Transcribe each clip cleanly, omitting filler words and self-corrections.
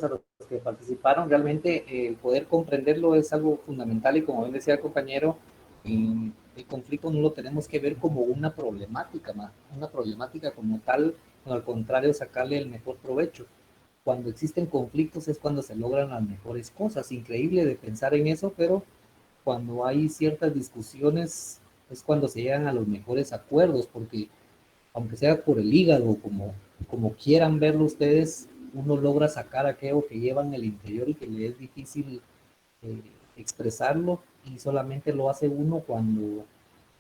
a los que participaron. Realmente el poder comprenderlo es algo fundamental y como bien decía el compañero, el conflicto no lo tenemos que ver como una problemática como tal, sino al contrario, sacarle el mejor provecho. Cuando existen conflictos es cuando se logran las mejores cosas. Increíble de pensar en eso, pero cuando hay ciertas discusiones es cuando se llegan a los mejores acuerdos, porque aunque sea por el hígado, como quieran verlo ustedes, uno logra sacar aquello que lleva en el interior y que le es difícil eh, expresarlo, y solamente lo hace uno cuando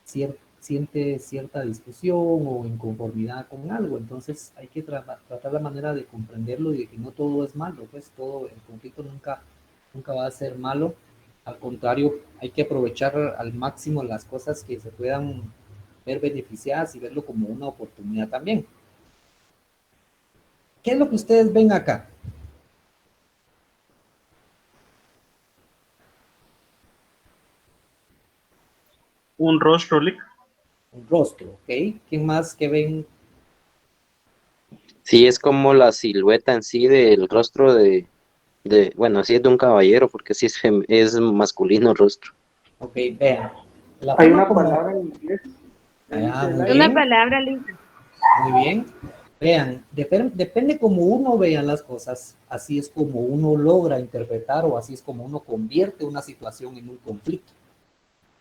siente cierta discusión o inconformidad con algo. Entonces hay que tratar la manera de comprenderlo y de que no todo es malo, pues todo el conflicto nunca va a ser malo. Al contrario, hay que aprovechar al máximo las cosas que se puedan ver beneficiadas y verlo como una oportunidad también. ¿Qué es lo que ustedes ven acá? Un rostro, Lick. Un rostro, ¿ok? ¿Quién más que ven? Sí, es como la silueta en sí del rostro bueno, sí es de un caballero, porque sí es masculino el rostro. Ok, vean. La Hay forma una como... palabra en inglés que Ah, dice muy like. Una bien, palabra, Lisa. muy bien. Vean, depende como uno vea las cosas, así es como uno logra interpretar o así es como uno convierte una situación en un conflicto.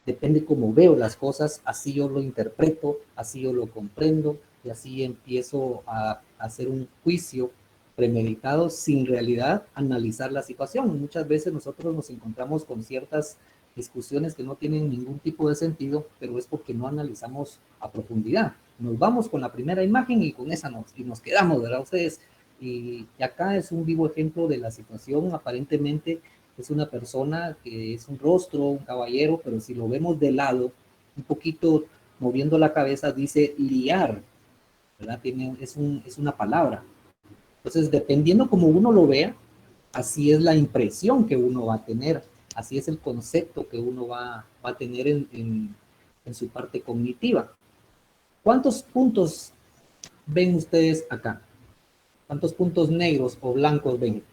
Depende cómo veo las cosas, así yo lo interpreto, así yo lo comprendo y así empiezo a hacer un juicio premeditado sin realidad analizar la situación. Muchas veces nosotros nos encontramos con ciertas discusiones que no tienen ningún tipo de sentido, pero es porque no analizamos a profundidad. Nos vamos con la primera imagen y con esa nos quedamos, ¿verdad? Ustedes, y acá es un vivo ejemplo de la situación. Aparentemente es una persona que es un rostro, un caballero, pero si lo vemos de lado, un poquito moviendo la cabeza, dice liar, ¿verdad? Es una palabra. Entonces, dependiendo como uno lo vea, así es la impresión que uno va a tener, así es el concepto que uno va a tener en su parte cognitiva. ¿Cuántos puntos ven ustedes acá? ¿Cuántos puntos negros o blancos ven?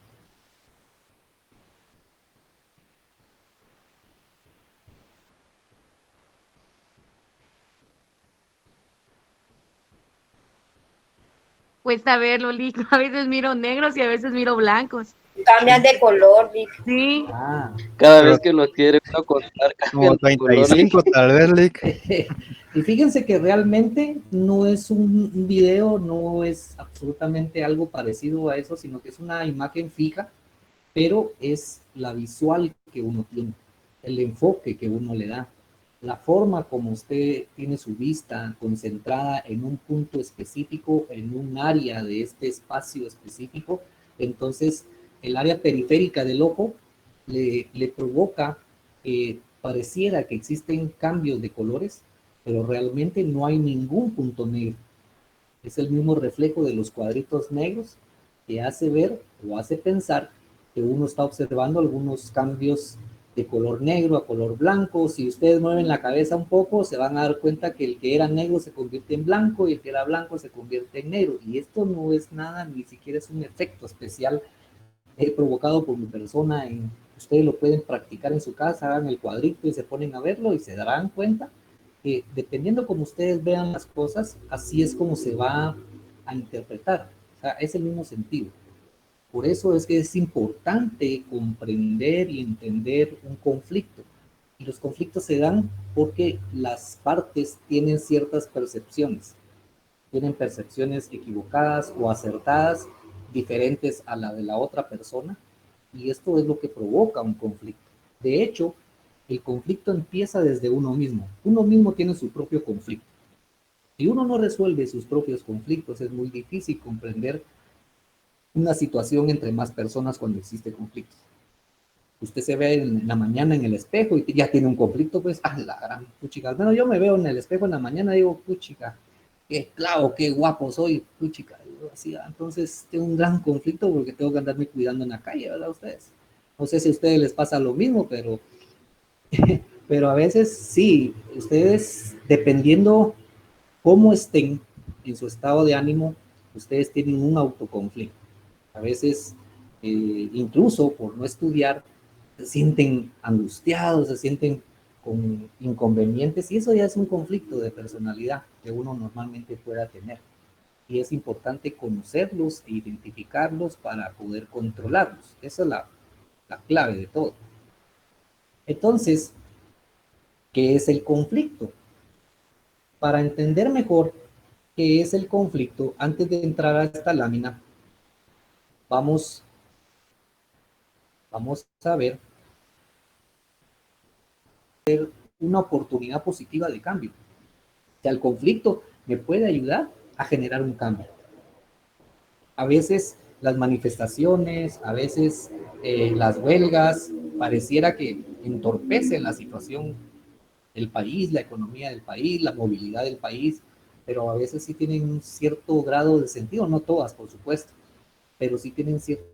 Cuesta verlo, Lick. A veces miro negros y a veces miro blancos. Cambian de color, Vic. Sí. Ah, Cada Pero vez que lo quiere uno contar, cambia como el color. 35 tal vez, Lick. y fíjense que realmente no es un video, no es absolutamente algo parecido a eso, sino que es una imagen fija, pero es la visual que uno tiene, el enfoque que uno le da, la forma como usted tiene su vista concentrada en un punto específico, en un área de este espacio específico. Entonces el área periférica del ojo le provoca pareciera que existen cambios de colores, pero realmente no hay ningún punto negro. Es el mismo reflejo de los cuadritos negros que hace ver o hace pensar que uno está observando algunos cambios de color negro a color blanco. Si ustedes mueven la cabeza un poco, se van a dar cuenta que el que era negro se convierte en blanco y el que era blanco se convierte en negro. Y esto no es nada, ni siquiera es un efecto especial provocado por mi persona. Ustedes lo pueden practicar en su casa, hagan el cuadrito y se ponen a verlo y se darán cuenta que dependiendo como ustedes vean las cosas, así es como se va a interpretar. O sea, es el mismo sentido. Por eso es que es importante comprender y entender un conflicto. Y los conflictos se dan porque las partes tienen ciertas percepciones. Tienen percepciones equivocadas o acertadas, diferentes a la de la otra persona. Y esto es lo que provoca un conflicto. De hecho, el conflicto empieza desde uno mismo. Uno mismo tiene su propio conflicto. Si uno no resuelve sus propios conflictos, es muy difícil comprender una situación entre más personas cuando existe conflicto. Usted se ve en la mañana en el espejo y ya tiene un conflicto, pues, ah, la gran puchica. Bueno, yo me veo en el espejo en la mañana y digo, puchica, qué clavo, qué guapo soy, puchica. Así, entonces tengo un gran conflicto porque tengo que andarme cuidando en la calle, ¿verdad? Ustedes. No sé si a ustedes les pasa lo mismo, pero a veces sí, ustedes, dependiendo cómo estén en su estado de ánimo, ustedes tienen un autoconflicto. A veces incluso por no estudiar, se sienten angustiados, se sienten con inconvenientes, y eso ya es un conflicto de personalidad que uno normalmente pueda tener. Y es importante conocerlos e identificarlos para poder controlarlos. Esa es la clave de todo. Entonces, ¿qué es el conflicto? Para entender mejor qué es el conflicto, antes de entrar a esta lámina, vamos a ver una oportunidad positiva de cambio. O sea, el conflicto me puede ayudar a generar un cambio. A veces las manifestaciones, a veces las huelgas, pareciera que entorpecen la situación del país, la economía del país, la movilidad del país, pero a veces sí tienen un cierto grado de sentido, no todas, por supuesto, pero sí tienen cierto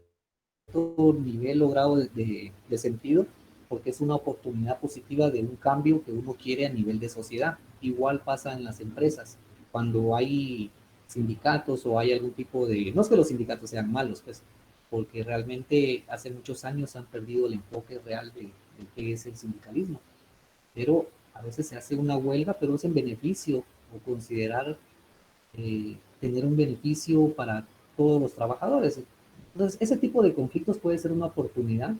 nivel o grado de sentido, porque es una oportunidad positiva de un cambio que uno quiere a nivel de sociedad. Igual pasa en las empresas, cuando hay sindicatos o hay algún tipo de, no es que los sindicatos sean malos, pues, porque realmente hace muchos años han perdido el enfoque real de qué es el sindicalismo, pero a veces se hace una huelga, pero es en beneficio o considerar tener un beneficio para todos los trabajadores. Entonces, ese tipo de conflictos puede ser una oportunidad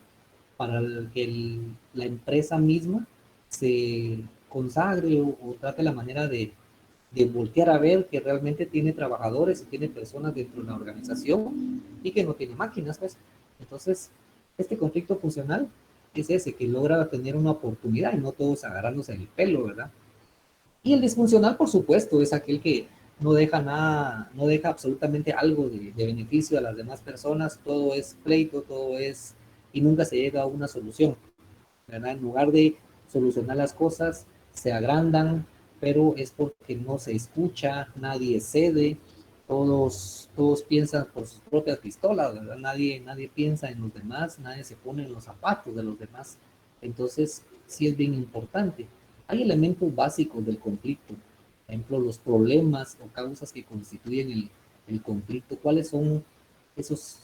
para que la empresa misma se consagre o trate la manera de voltear a ver que realmente tiene trabajadores y tiene personas dentro de la organización y que no tiene máquinas, pues. Entonces, este conflicto funcional es ese, que logra tener una oportunidad y no todos agarrándose el pelo, ¿verdad? Y el disfuncional, por supuesto, es aquel que no deja nada, no deja absolutamente algo de beneficio a las demás personas, todo es pleito, todo es, y nunca se llega a una solución, ¿verdad? En lugar de solucionar las cosas, se agrandan, pero es porque no se escucha, nadie cede, todos piensan por sus propias pistolas, ¿verdad? Nadie piensa en los demás, nadie se pone en los zapatos de los demás. Entonces, sí es bien importante. Hay elementos básicos del conflicto, por ejemplo, los problemas o causas que constituyen el conflicto, cuáles son esos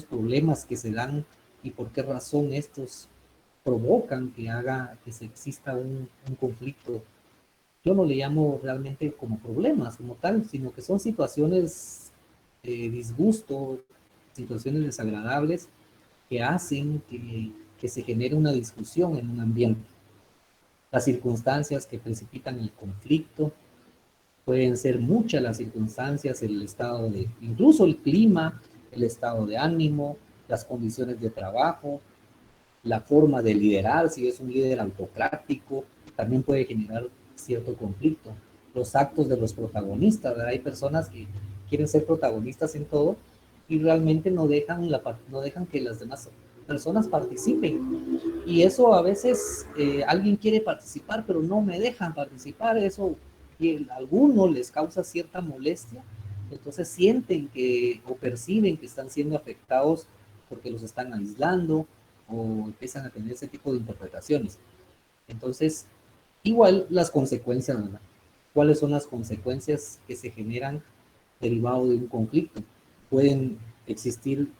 problemas que se dan y por qué razón estos provocan que se exista un conflicto. Yo no le llamo realmente como problemas como tal, sino que son situaciones de disgusto, situaciones desagradables que hacen que se genere una discusión en un ambiente. Las circunstancias que precipitan el conflicto pueden ser muchas las circunstancias, el estado de, incluso el clima, el estado de ánimo, las condiciones de trabajo, la forma de liderar, si es un líder autocrático, también puede generar cierto conflicto. Los actos de los protagonistas, ¿verdad? Hay personas que quieren ser protagonistas en todo y realmente no dejan que las demás personas participen. Y eso a veces alguien quiere participar, pero no me dejan participar. Eso a algunos les causa cierta molestia. Entonces sienten que o perciben que están siendo afectados porque los están aislando o empiezan a tener ese tipo de interpretaciones. Entonces, igual las consecuencias, ¿verdad? ¿Cuáles son las consecuencias que se generan derivado de un conflicto? Pueden existir,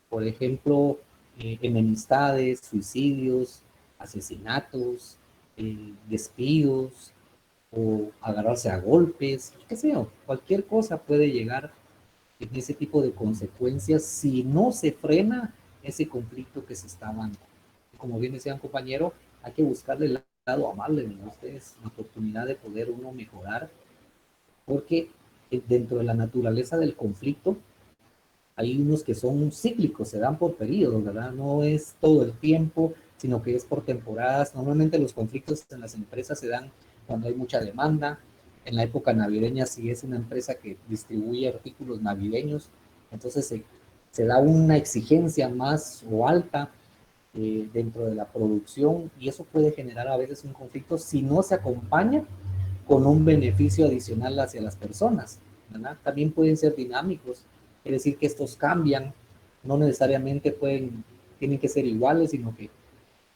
por ejemplo, enemistades, suicidios, asesinatos, despidos o agarrarse a golpes, qué sé yo, cualquier cosa puede llegar en ese tipo de consecuencias si no se frena ese conflicto que se está dando. Como bien decía un compañero, hay que buscarle el lado amable a ustedes, la oportunidad de poder uno mejorar, porque dentro de la naturaleza del conflicto hay unos que son cíclicos, se dan por periodos, ¿verdad? No es todo el tiempo, sino que es por temporadas. Normalmente los conflictos en las empresas se dan cuando hay mucha demanda. En la época navideña, si es una empresa que distribuye artículos navideños, entonces se da una exigencia más o alta dentro de la producción y eso puede generar a veces un conflicto si no se acompaña con un beneficio adicional hacia las personas, ¿verdad? También pueden ser dinámicos, es decir, que estos cambian, no necesariamente tienen que ser iguales, sino que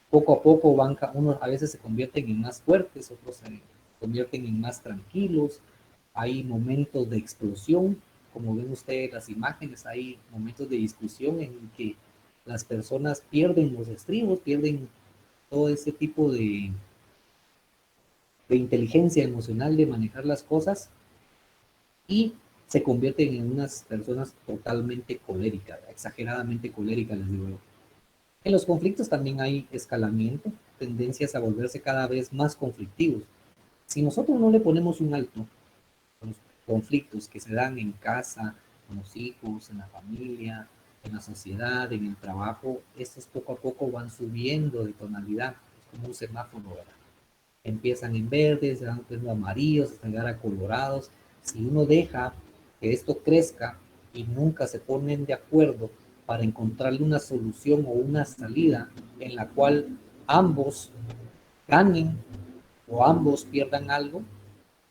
poco a poco unos a veces se convierten en más fuertes, otros se convierten en más tranquilos, hay momentos de explosión, como ven ustedes las imágenes, hay momentos de discusión en que las personas pierden los estribos, pierden todo ese tipo de inteligencia emocional de manejar las cosas y se convierten en unas personas totalmente coléricas, exageradamente coléricas, les digo yo. En los conflictos también hay escalamiento, tendencias a volverse cada vez más conflictivos. Si nosotros no le ponemos un alto a los conflictos que se dan en casa, con los hijos, en la familia, en la sociedad, en el trabajo, estos poco a poco van subiendo de tonalidad, como un semáforo, ¿verdad? Empiezan en verdes, se van poniendo amarillos, hasta llegar a colorados. Si uno deja que esto crezca y nunca se ponen de acuerdo para encontrarle una solución o una salida en la cual ambos ganen o ambos pierdan algo,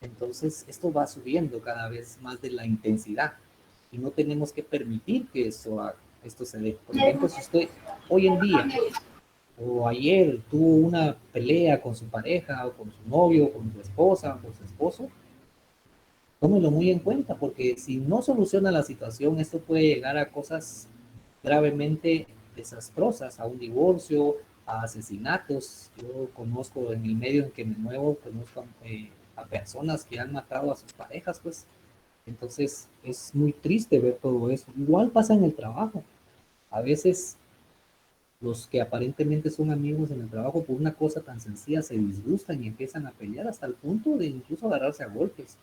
entonces esto va subiendo cada vez más de la intensidad y no tenemos que permitir que esto se dé. Por ejemplo, si usted hoy en día o ayer tuvo una pelea con su pareja o con su novio, o con su esposa o con su esposo, tómelo muy en cuenta porque si no soluciona la situación, esto puede llegar a cosas gravemente desastrosas, a un divorcio, a asesinatos. Yo conozco en el medio en que me muevo, conozco a personas que han matado a sus parejas, pues. Entonces es muy triste ver todo eso. Igual pasa en el trabajo. A veces los que aparentemente son amigos en el trabajo por una cosa tan sencilla se disgustan y empiezan a pelear hasta el punto de incluso agarrarse a golpes,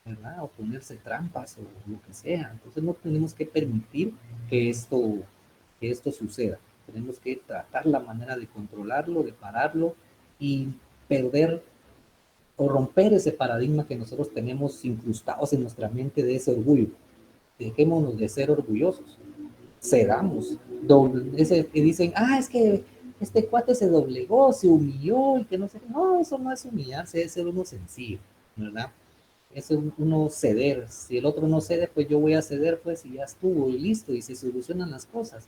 ¿verdad? O ponerse trampas o lo que sea. Entonces no tenemos que permitir que esto suceda. Tenemos que tratar la manera de controlarlo, de pararlo y perder o romper ese paradigma que nosotros tenemos incrustados en nuestra mente de ese orgullo. Dejémonos de ser orgullosos, cedamos. Ese que dicen, es que este cuate se doblegó, se humilló y que no sé. No, eso no es humillarse, es ser uno sencillo, ¿verdad? Es uno ceder. Si el otro no cede, pues yo voy a ceder, pues y ya estuvo y listo y se solucionan las cosas.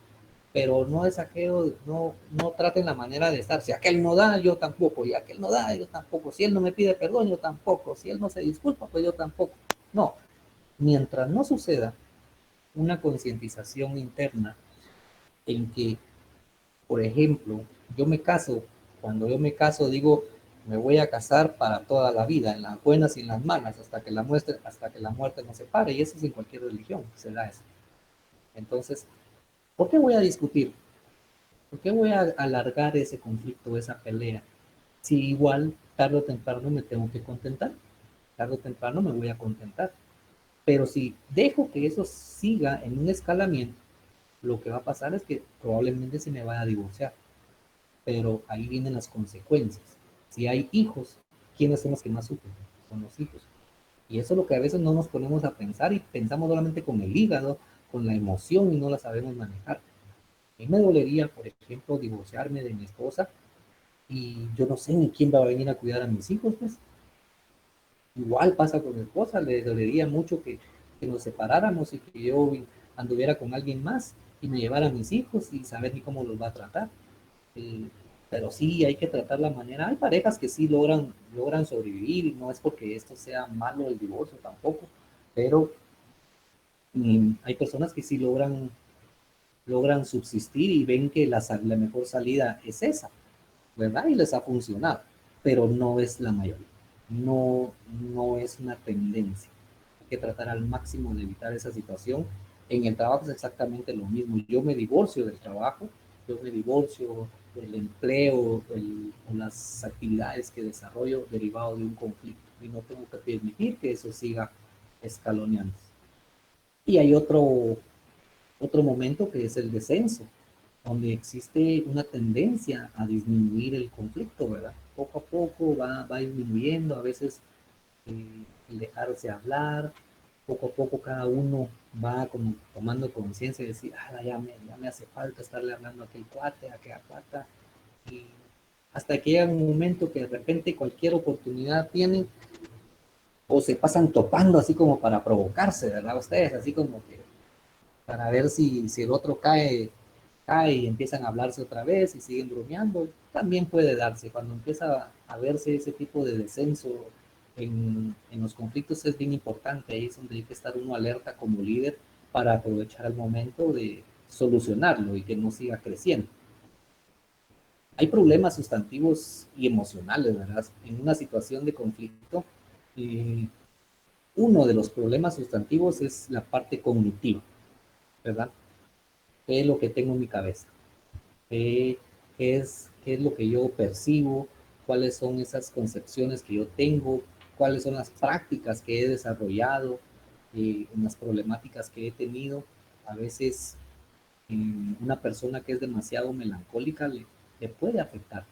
Pero no es aquello, no traten la manera de estar. Si aquel no da, yo tampoco. Y aquel no da, yo tampoco. Si él no me pide perdón, yo tampoco. Si él no se disculpa, pues yo tampoco. No. Mientras no suceda una concientización interna en que, por ejemplo, yo me caso, cuando yo me caso digo, me voy a casar para toda la vida, en las buenas y en las malas, hasta que la muerte nos separe, y eso es en cualquier religión, se da eso. Entonces, ¿por qué voy a discutir? ¿Por qué voy a alargar ese conflicto, esa pelea? Si igual, tarde o temprano me tengo que contentar, tarde o temprano me voy a contentar. Pero si dejo que eso siga en un escalamiento, lo que va a pasar es que probablemente se me vaya a divorciar. Pero ahí vienen las consecuencias. Si hay hijos, ¿quiénes son los que más sufren? Son los hijos. Y eso es lo que a veces no nos ponemos a pensar y pensamos solamente con el hígado, con la emoción y no la sabemos manejar. A mí me dolería, por ejemplo, divorciarme de mi esposa y yo no sé ni quién va a venir a cuidar a mis hijos, pues. Igual pasa con mi esposa, le dolería mucho que nos separáramos y que yo anduviera con alguien más y me llevara a mis hijos y saber ni cómo los va a tratar. Eh, pero sí hay que tratar la manera. Hay parejas que sí logran sobrevivir y no es porque esto sea malo el divorcio tampoco, pero hay personas que sí logran subsistir y ven que la mejor salida es esa, ¿verdad? Y les ha funcionado, pero no es la mayoría, no es una tendencia. Hay que tratar al máximo de evitar esa situación. En el trabajo es exactamente lo mismo. Yo me divorcio del trabajo, yo me divorcio del empleo, o las actividades que desarrollo derivado de un conflicto y no tengo que permitir que eso siga escaloneando. Y hay otro momento que es el descenso, donde existe una tendencia a disminuir el conflicto, ¿verdad? Poco a poco va disminuyendo, a veces el dejarse hablar, poco a poco cada uno va como tomando conciencia y decir, ya me hace falta estarle hablando a aquel cuate, a aquella cuata, y hasta que llega un momento que de repente cualquier oportunidad tienen o se pasan topando así como para provocarse, ¿verdad? Ustedes, así como que para ver si el otro cae y empiezan a hablarse otra vez y siguen bromeando, también puede darse. Cuando empieza a verse ese tipo de descenso en los conflictos es bien importante, ahí es donde hay que estar uno alerta como líder para aprovechar el momento de solucionarlo y que no siga creciendo. Hay problemas sustantivos y emocionales, ¿verdad? En una situación de conflicto, uno de los problemas sustantivos es la parte cognitiva, ¿verdad? ¿Qué es lo que tengo en mi cabeza? ¿Qué es lo que yo percibo? ¿Cuáles son esas concepciones que yo tengo? ¿Cuáles son las prácticas que he desarrollado? En las problemáticas que he tenido? A veces una persona que es demasiado melancólica le puede afectar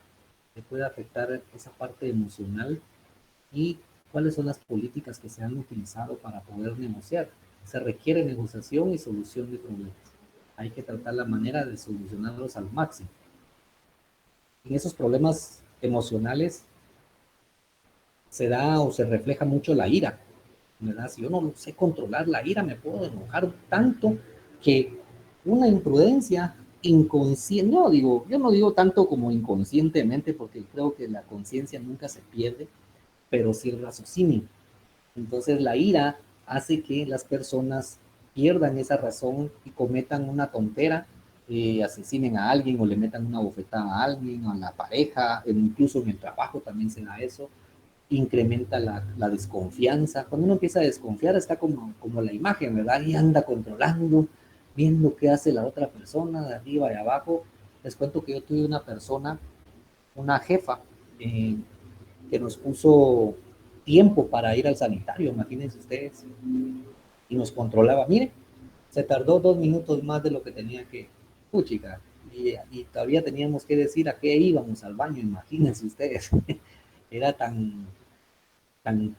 esa parte emocional. ¿Y cuáles son las políticas que se han utilizado para poder negociar? Se requiere negociación y solución de problemas. Hay que tratar la manera de solucionarlos al máximo. En esos problemas emocionales se da o se refleja mucho la ira, ¿verdad? Si yo no sé controlar la ira, me puedo enojar tanto que una imprudencia inconsciente, yo no digo tanto como inconscientemente, porque creo que la conciencia nunca se pierde, pero sí el raciocinio. Entonces la ira hace que las personas pierdan esa razón y cometan una tontera, asesinen a alguien o le metan una bofetada a alguien, a la pareja, incluso en el trabajo también se da eso, incrementa la desconfianza. Cuando uno empieza a desconfiar está como la imagen, ¿verdad? Y anda controlando, viendo qué hace la otra persona de arriba y abajo. Les cuento que yo tuve una persona, una jefa, que nos puso tiempo para ir al sanitario, imagínense ustedes, y nos controlaba. Mire, se tardó 2 minutos más de lo que tenía que, puchica, y todavía teníamos que decir a qué íbamos al baño, imagínense ustedes. Era tan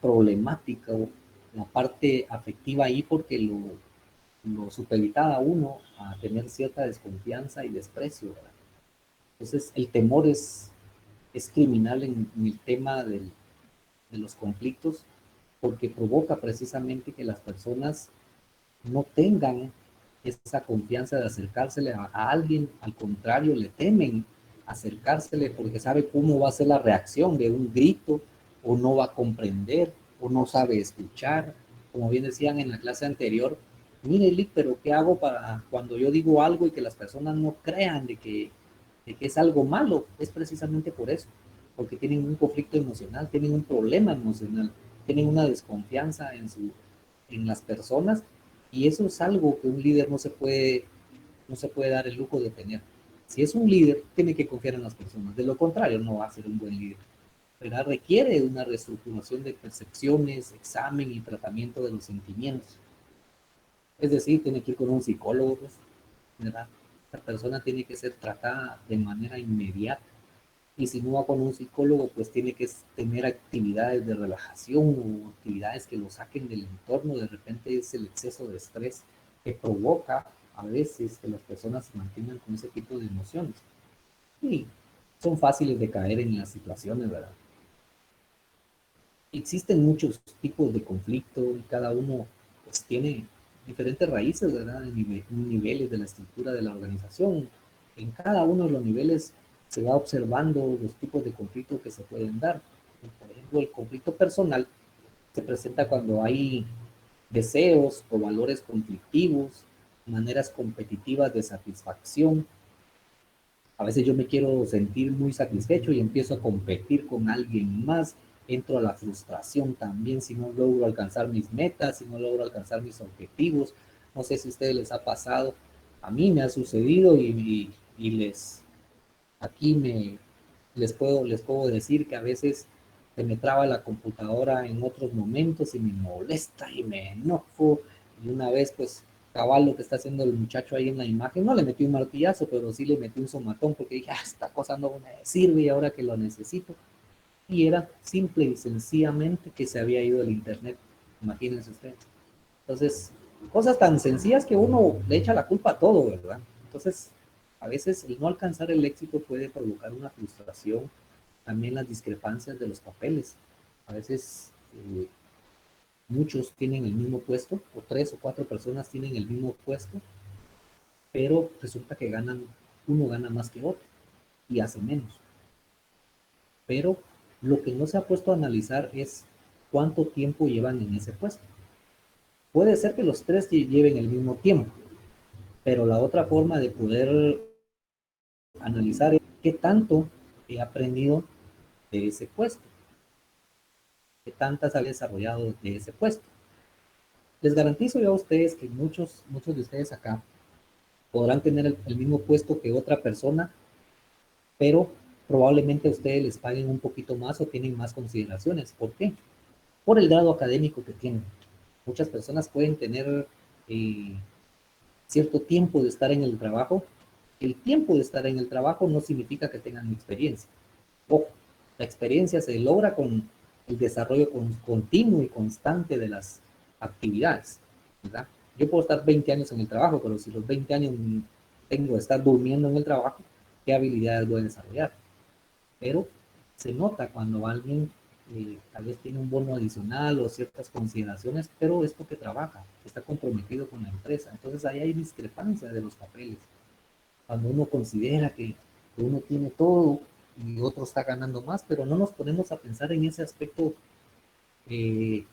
problemática la parte afectiva ahí porque lo supeditaba a uno a tener cierta desconfianza y desprecio, ¿verdad? Entonces el temor es criminal en el tema de los conflictos porque provoca precisamente que las personas no tengan esa confianza de acercársele a alguien, al contrario, le temen acercársele porque sabe cómo va a ser la reacción de un grito, o no va a comprender, o no sabe escuchar. Como bien decían en la clase anterior, mire, Lick, pero ¿qué hago para cuando yo digo algo y que las personas no crean de que es algo malo? Es precisamente por eso, porque tienen un conflicto emocional, tienen un problema emocional, tienen una desconfianza en las personas, y eso es algo que un líder no se puede dar el lujo de tener. Si es un líder, tiene que confiar en las personas. De lo contrario, no va a ser un buen líder. Pero requiere una reestructuración de percepciones, examen y tratamiento de los sentimientos. Es decir, tiene que ir con un psicólogo, pues, ¿verdad? La persona tiene que ser tratada de manera inmediata. Y si no va con un psicólogo, pues tiene que tener actividades de relajación o actividades que lo saquen del entorno. De repente es el exceso de estrés que provoca a veces que las personas se mantengan con ese tipo de emociones. Y son fáciles de caer en las situaciones, ¿verdad? Existen muchos tipos de conflicto y cada uno pues tiene diferentes raíces, ¿verdad? En niveles de la estructura de la organización. En cada uno de los niveles se va observando los tipos de conflicto que se pueden dar. Por ejemplo, el conflicto personal se presenta cuando hay deseos o valores conflictivos, maneras competitivas de satisfacción. A veces yo me quiero sentir muy satisfecho y empiezo a competir con alguien más. Entro a la frustración también si no logro alcanzar mis metas, si no logro alcanzar mis objetivos. No sé si a ustedes les ha pasado. A mí me ha sucedido y aquí les puedo decir que a veces se me traba la computadora en otros momentos y me molesta y me enojo. Y una vez, pues, cabal lo que está haciendo el muchacho ahí en la imagen, no le metí un martillazo, pero sí le metí un somatón porque dije, esta cosa no me sirve y ahora que lo necesito. Y era simple y sencillamente que se había ido el internet. Imagínense ustedes. Entonces, cosas tan sencillas que uno le echa la culpa a todo, ¿verdad? Entonces, a veces el no alcanzar el éxito puede provocar una frustración, también las discrepancias de los papeles. A veces muchos tienen el mismo puesto, o 3 o 4 personas tienen el mismo puesto, pero resulta que uno gana más que otro y hace menos. Pero lo que no se ha puesto a analizar es cuánto tiempo llevan en ese puesto. Puede ser que los 3 lleven el mismo tiempo, Pero la otra forma de poder analizar es qué tanto he aprendido de ese puesto, qué tantas he desarrollado de ese puesto. Les garantizo yo a ustedes que muchos de ustedes acá podrán tener el mismo puesto que otra persona, pero probablemente a ustedes les paguen un poquito más o tienen más consideraciones. ¿Por qué? Por el grado académico que tienen. Muchas personas pueden tener eh, cierto tiempo de estar en el trabajo. El tiempo de estar en el trabajo no significa que tengan experiencia. Ojo, la experiencia se logra con el desarrollo continuo y constante de las actividades, ¿verdad? Yo puedo estar 20 años en el trabajo, pero si los 20 años tengo de estar durmiendo en el trabajo, ¿qué habilidades voy a desarrollar? Pero se nota cuando alguien tal vez tiene un bono adicional o ciertas consideraciones, pero es porque trabaja, está comprometido con la empresa. Entonces ahí hay discrepancia de los papeles. Cuando uno considera que uno tiene todo y otro está ganando más, pero no nos ponemos a pensar en ese aspecto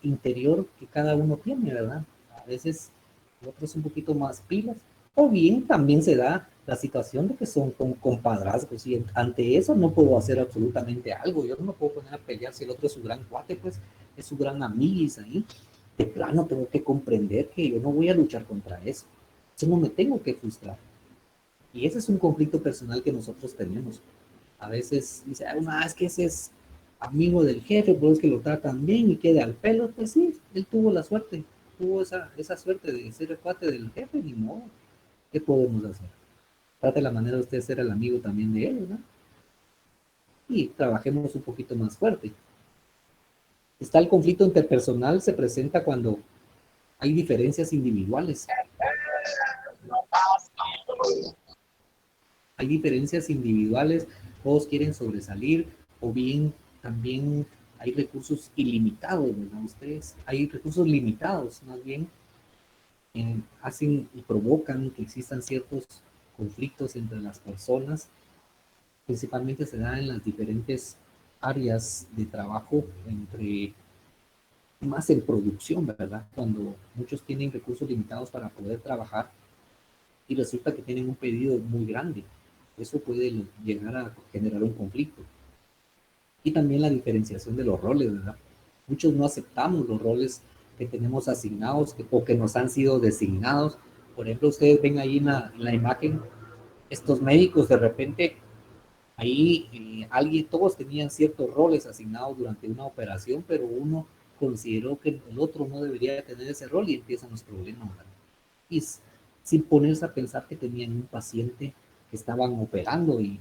interior que cada uno tiene, ¿verdad? A veces otros un poquito más pilas, o bien también se da la situación de que son compadrazgos y ante eso no puedo hacer absolutamente algo, yo no me puedo poner a pelear si el otro es su gran cuate, pues es su gran amiguis ahí, de plano tengo que comprender que yo no voy a luchar contra eso no me tengo que frustrar, y ese es un conflicto personal que nosotros tenemos. A veces dice, ah, es que ese es amigo del jefe, pero es que lo tratan bien y quede al pelo. Pues sí, él tuvo la suerte, tuvo esa suerte de ser el cuate del jefe, ni modo. ¿Qué podemos hacer? Trate la manera de usted ser el amigo también de él, ¿no? Y trabajemos un poquito más fuerte. Está el conflicto interpersonal, se presenta cuando hay diferencias individuales. Hay diferencias individuales, todos quieren sobresalir, o bien también hay recursos ilimitados, ¿verdad? Ustedes, hay recursos limitados, más bien, hacen y provocan que existan ciertos conflictos entre las personas, principalmente se da en las diferentes áreas de trabajo, entre más en producción, ¿verdad? Cuando muchos tienen recursos limitados para poder trabajar y resulta que tienen un pedido muy grande. Eso puede llegar a generar un conflicto. Y también la diferenciación de los roles, ¿verdad? Muchos no aceptamos los roles que tenemos asignados o que nos han sido designados. Por ejemplo, ustedes ven ahí en la imagen, estos médicos de repente, ahí todos tenían ciertos roles asignados durante una operación, pero uno consideró que el otro no debería tener ese rol y empiezan los problemas, ¿verdad? Y sin ponerse a pensar que tenían un paciente que estaban operando y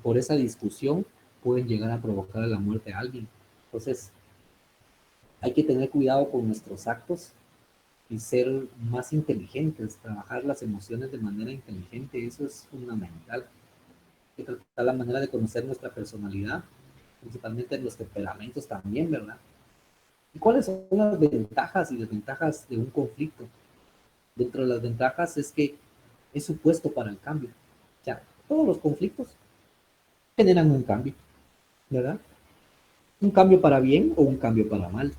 por esa discusión pueden llegar a provocar la muerte a alguien. Entonces, hay que tener cuidado con nuestros actos y ser más inteligentes, trabajar las emociones de manera inteligente, eso es fundamental. Hay que tratar la manera de conocer nuestra personalidad, principalmente los temperamentos también, ¿verdad? ¿Y cuáles son las ventajas y desventajas de un conflicto? Dentro de las ventajas es que es supuesto para el cambio. O sea, todos los conflictos generan un cambio, ¿verdad? Un cambio para bien o un cambio para mal.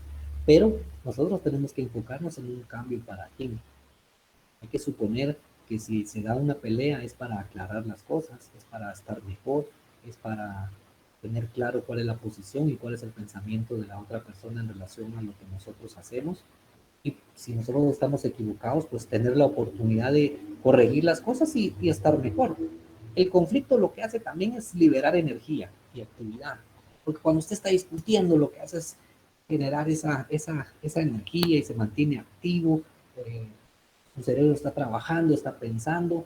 Pero nosotros tenemos que enfocarnos en un cambio para bien. Hay que suponer que si se da una pelea es para aclarar las cosas, es para estar mejor, es para tener claro cuál es la posición y cuál es el pensamiento de la otra persona en relación a lo que nosotros hacemos. Y si nosotros estamos equivocados, pues tener la oportunidad de corregir las cosas y estar mejor. El conflicto lo que hace también es liberar energía y actividad, porque cuando usted está discutiendo lo que hace es generar esa energía y se mantiene activo, eh, su cerebro está trabajando, está pensando.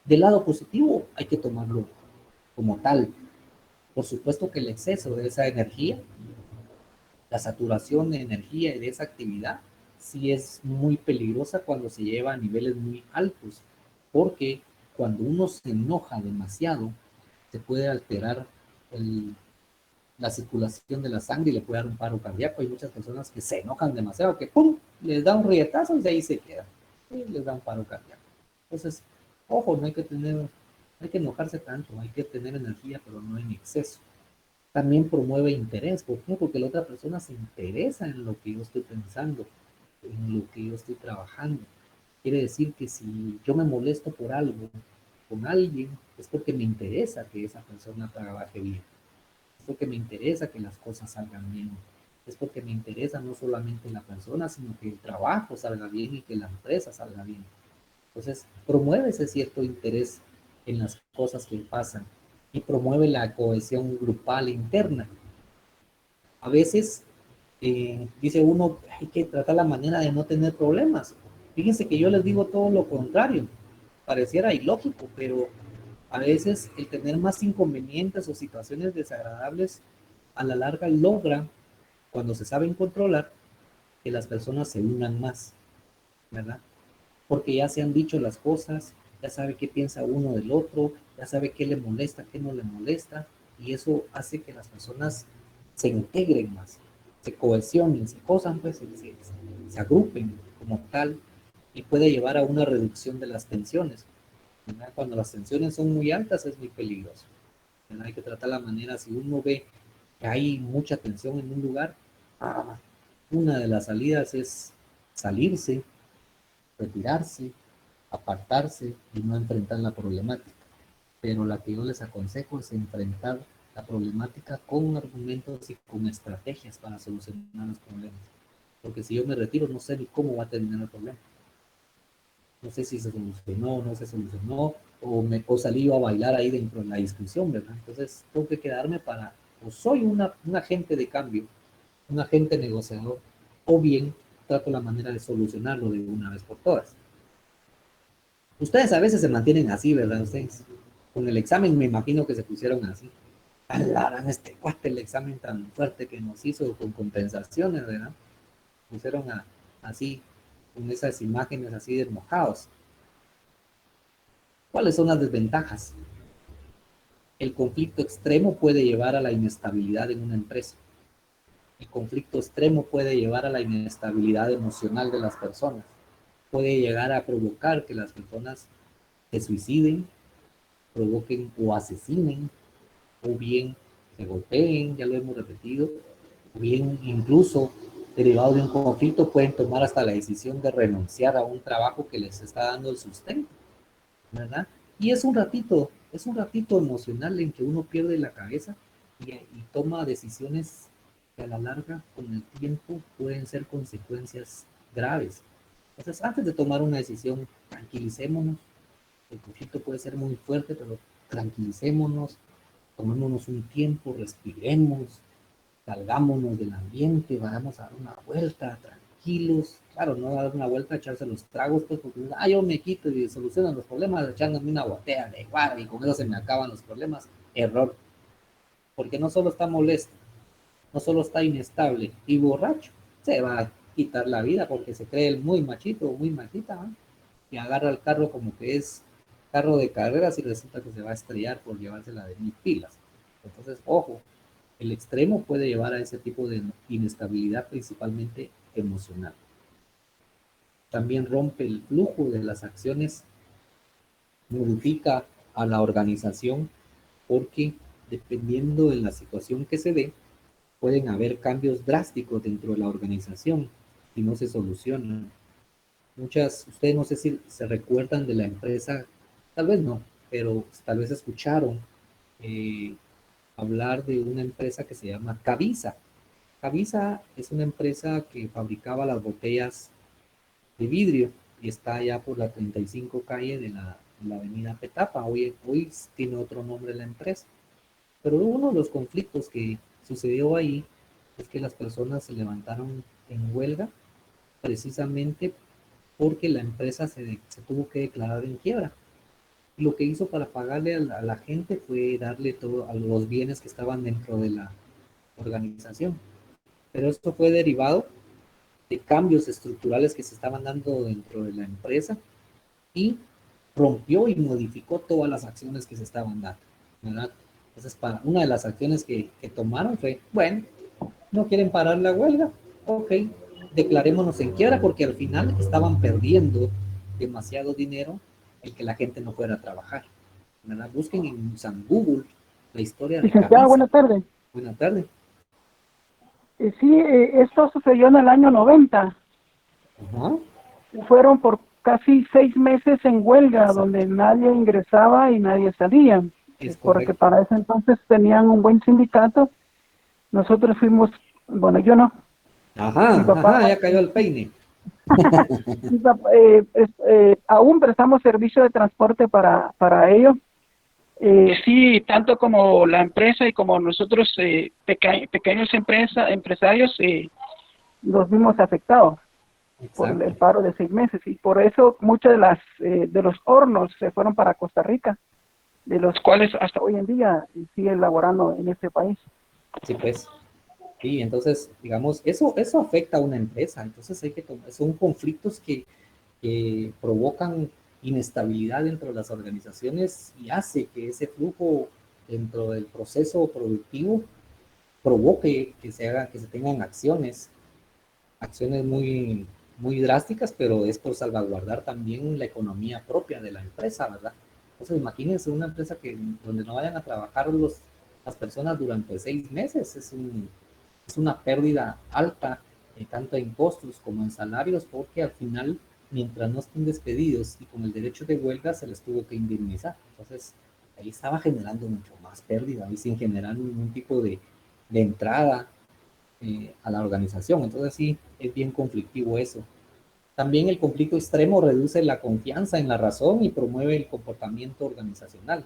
Del lado positivo hay que tomarlo como tal. Por supuesto que el exceso de esa energía, la saturación de energía y de esa actividad, sí es muy peligrosa cuando se lleva a niveles muy altos, porque cuando uno se enoja demasiado, se puede alterar la circulación de la sangre y le puede dar un paro cardíaco. Hay muchas personas que se enojan demasiado, que ¡pum!, les da un rietazo y de ahí se queda. Y les da un paro cardíaco. Entonces, ojo, no hay que enojarse tanto, hay que tener energía, pero no en exceso. También promueve interés. ¿Por qué? Porque la otra persona se interesa en lo que yo estoy pensando, en lo que yo estoy trabajando. Quiere decir que si yo me molesto por algo con alguien, es porque me interesa que esa persona trabaje bien. Es porque me interesa que las cosas salgan bien. Es porque me interesa no solamente la persona, sino que el trabajo salga bien y que la empresa salga bien. Entonces, promueve ese cierto interés en las cosas que pasan y promueve la cohesión grupal interna. A veces dice uno, hay que tratar la manera de no tener problemas. Fíjense que yo les digo todo lo contrario. Pareciera ilógico, pero a veces el tener más inconvenientes o situaciones desagradables a la larga logra, cuando se saben controlar, que las personas se unan más, ¿verdad? Porque ya se han dicho las cosas, ya sabe qué piensa uno del otro, ya sabe qué le molesta, qué no le molesta, y eso hace que las personas se integren más, se cohesionen, se cosan, pues, se agrupen como tal, y puede llevar a una reducción de las tensiones, ¿verdad? Cuando las tensiones son muy altas es muy peligroso, ¿verdad? Hay que tratar la manera, si uno ve que hay mucha tensión en un lugar, una de las salidas es salirse, retirarse, apartarse y no enfrentar la problemática. Pero la que yo les aconsejo es enfrentar la problemática con argumentos y con estrategias para solucionar los problemas. Porque si yo me retiro, no sé ni cómo va a terminar el problema. No sé si se solucionó, no se solucionó, o salí yo a bailar ahí dentro de la discusión, ¿verdad? Entonces, tengo que quedarme o soy un agente de cambio, un agente negociador, o bien trato la manera de solucionarlo de una vez por todas. Ustedes a veces se mantienen así, ¿verdad? Ustedes, con el examen me imagino que se pusieron así. Alarán este cuate el examen tan fuerte que nos hizo con compensaciones, ¿verdad? Pusieron así, con esas imágenes así de mojados. ¿Cuáles son las desventajas? El conflicto extremo puede llevar a la inestabilidad en una empresa. El conflicto extremo puede llevar a la inestabilidad emocional de las personas. Puede llegar a provocar que las personas se suiciden, provoquen o asesinen, o bien se golpeen, ya lo hemos repetido, o bien incluso derivado de un conflicto pueden tomar hasta la decisión de renunciar a un trabajo que les está dando el sustento, ¿verdad? Y es un ratito emocional en que uno pierde la cabeza y toma decisiones que a la larga, con el tiempo, pueden ser consecuencias graves. Entonces, antes de tomar una decisión, tranquilicémonos. El conflicto puede ser muy fuerte, pero tranquilicémonos, tomémonos un tiempo, respiremos, salgámonos del ambiente, vayamos a dar una vuelta, tranquilos. Claro, no dar una vuelta, echarse los tragos, pues, porque yo me quito y soluciono los problemas echándome una botella de guaro y con eso se me acaban los problemas. Error. Porque no solo está molesto, no solo está inestable y borracho, se va a quitar la vida porque se cree el muy machito o muy machita, ¿no? Y agarra el carro como que es carro de carreras y resulta que se va a estrellar por llevársela de 1000 pilas. Entonces, ojo, el extremo puede llevar a ese tipo de inestabilidad, principalmente emocional. También rompe el flujo de las acciones, modifica a la organización porque dependiendo de la situación que se dé, pueden haber cambios drásticos dentro de la organización si no se solucionan. Ustedes no sé si se recuerdan de la empresa, tal vez no, pero tal vez escucharon hablar de una empresa que se llama Cavisa. Cavisa es una empresa que fabricaba las botellas de vidrio y está allá por la 35 calle de la avenida Petapa. Hoy tiene otro nombre la empresa. Pero uno de los conflictos que sucedió ahí es que las personas se levantaron en huelga precisamente porque la empresa se tuvo que declarar en quiebra. Y lo que hizo para pagarle a la gente fue darle todo a los bienes que estaban dentro de la organización. Pero esto fue derivado de cambios estructurales que se estaban dando dentro de la empresa y rompió y modificó todas las acciones que se estaban dando, ¿verdad? Entonces, una de las acciones que tomaron fue, bueno, no quieren parar la huelga, ok, declarémonos en quiebra porque al final estaban perdiendo demasiado dinero el que la gente no fuera a trabajar, ¿verdad? Busquen en San Google la historia de Licenciado, Cavisa. buenas tardes. Buenas tardes. Sí, esto sucedió en el año 90. Ajá. Fueron por casi 6 meses en huelga, donde nadie ingresaba y nadie salía, Es porque correcto. para ese entonces tenían un buen sindicato. Nosotros fuimos, bueno, yo no, Ajá, mi papá, ajá, ya cayó el peine. aún prestamos servicio de transporte para ello. Sí, tanto como la empresa y como nosotros, pequeños empresarios, nos vimos afectados por el Exacto. paro de 6 meses, y por eso muchos de los hornos se fueron para Costa Rica, de los cuales hasta hoy en día siguen laborando en este país. Sí, pues. Sí, entonces, digamos, eso afecta a una empresa. Entonces hay que tomar, son conflictos que provocan inestabilidad dentro de las organizaciones y hace que ese flujo dentro del proceso productivo provoque que se tengan acciones muy drásticas, pero es por salvaguardar también la economía propia de la empresa, ¿verdad? Entonces, imagínense una empresa donde no vayan a trabajar las personas durante 6 meses, es una pérdida alta, tanto en costos como en salarios, porque al final, mientras no estén despedidos y con el derecho de huelga, se les tuvo que indemnizar. Entonces, ahí estaba generando mucho más pérdida y sin generar ningún tipo de entrada a la organización. Entonces, sí, es bien conflictivo eso. También el conflicto extremo reduce la confianza en la razón y promueve el comportamiento organizacional.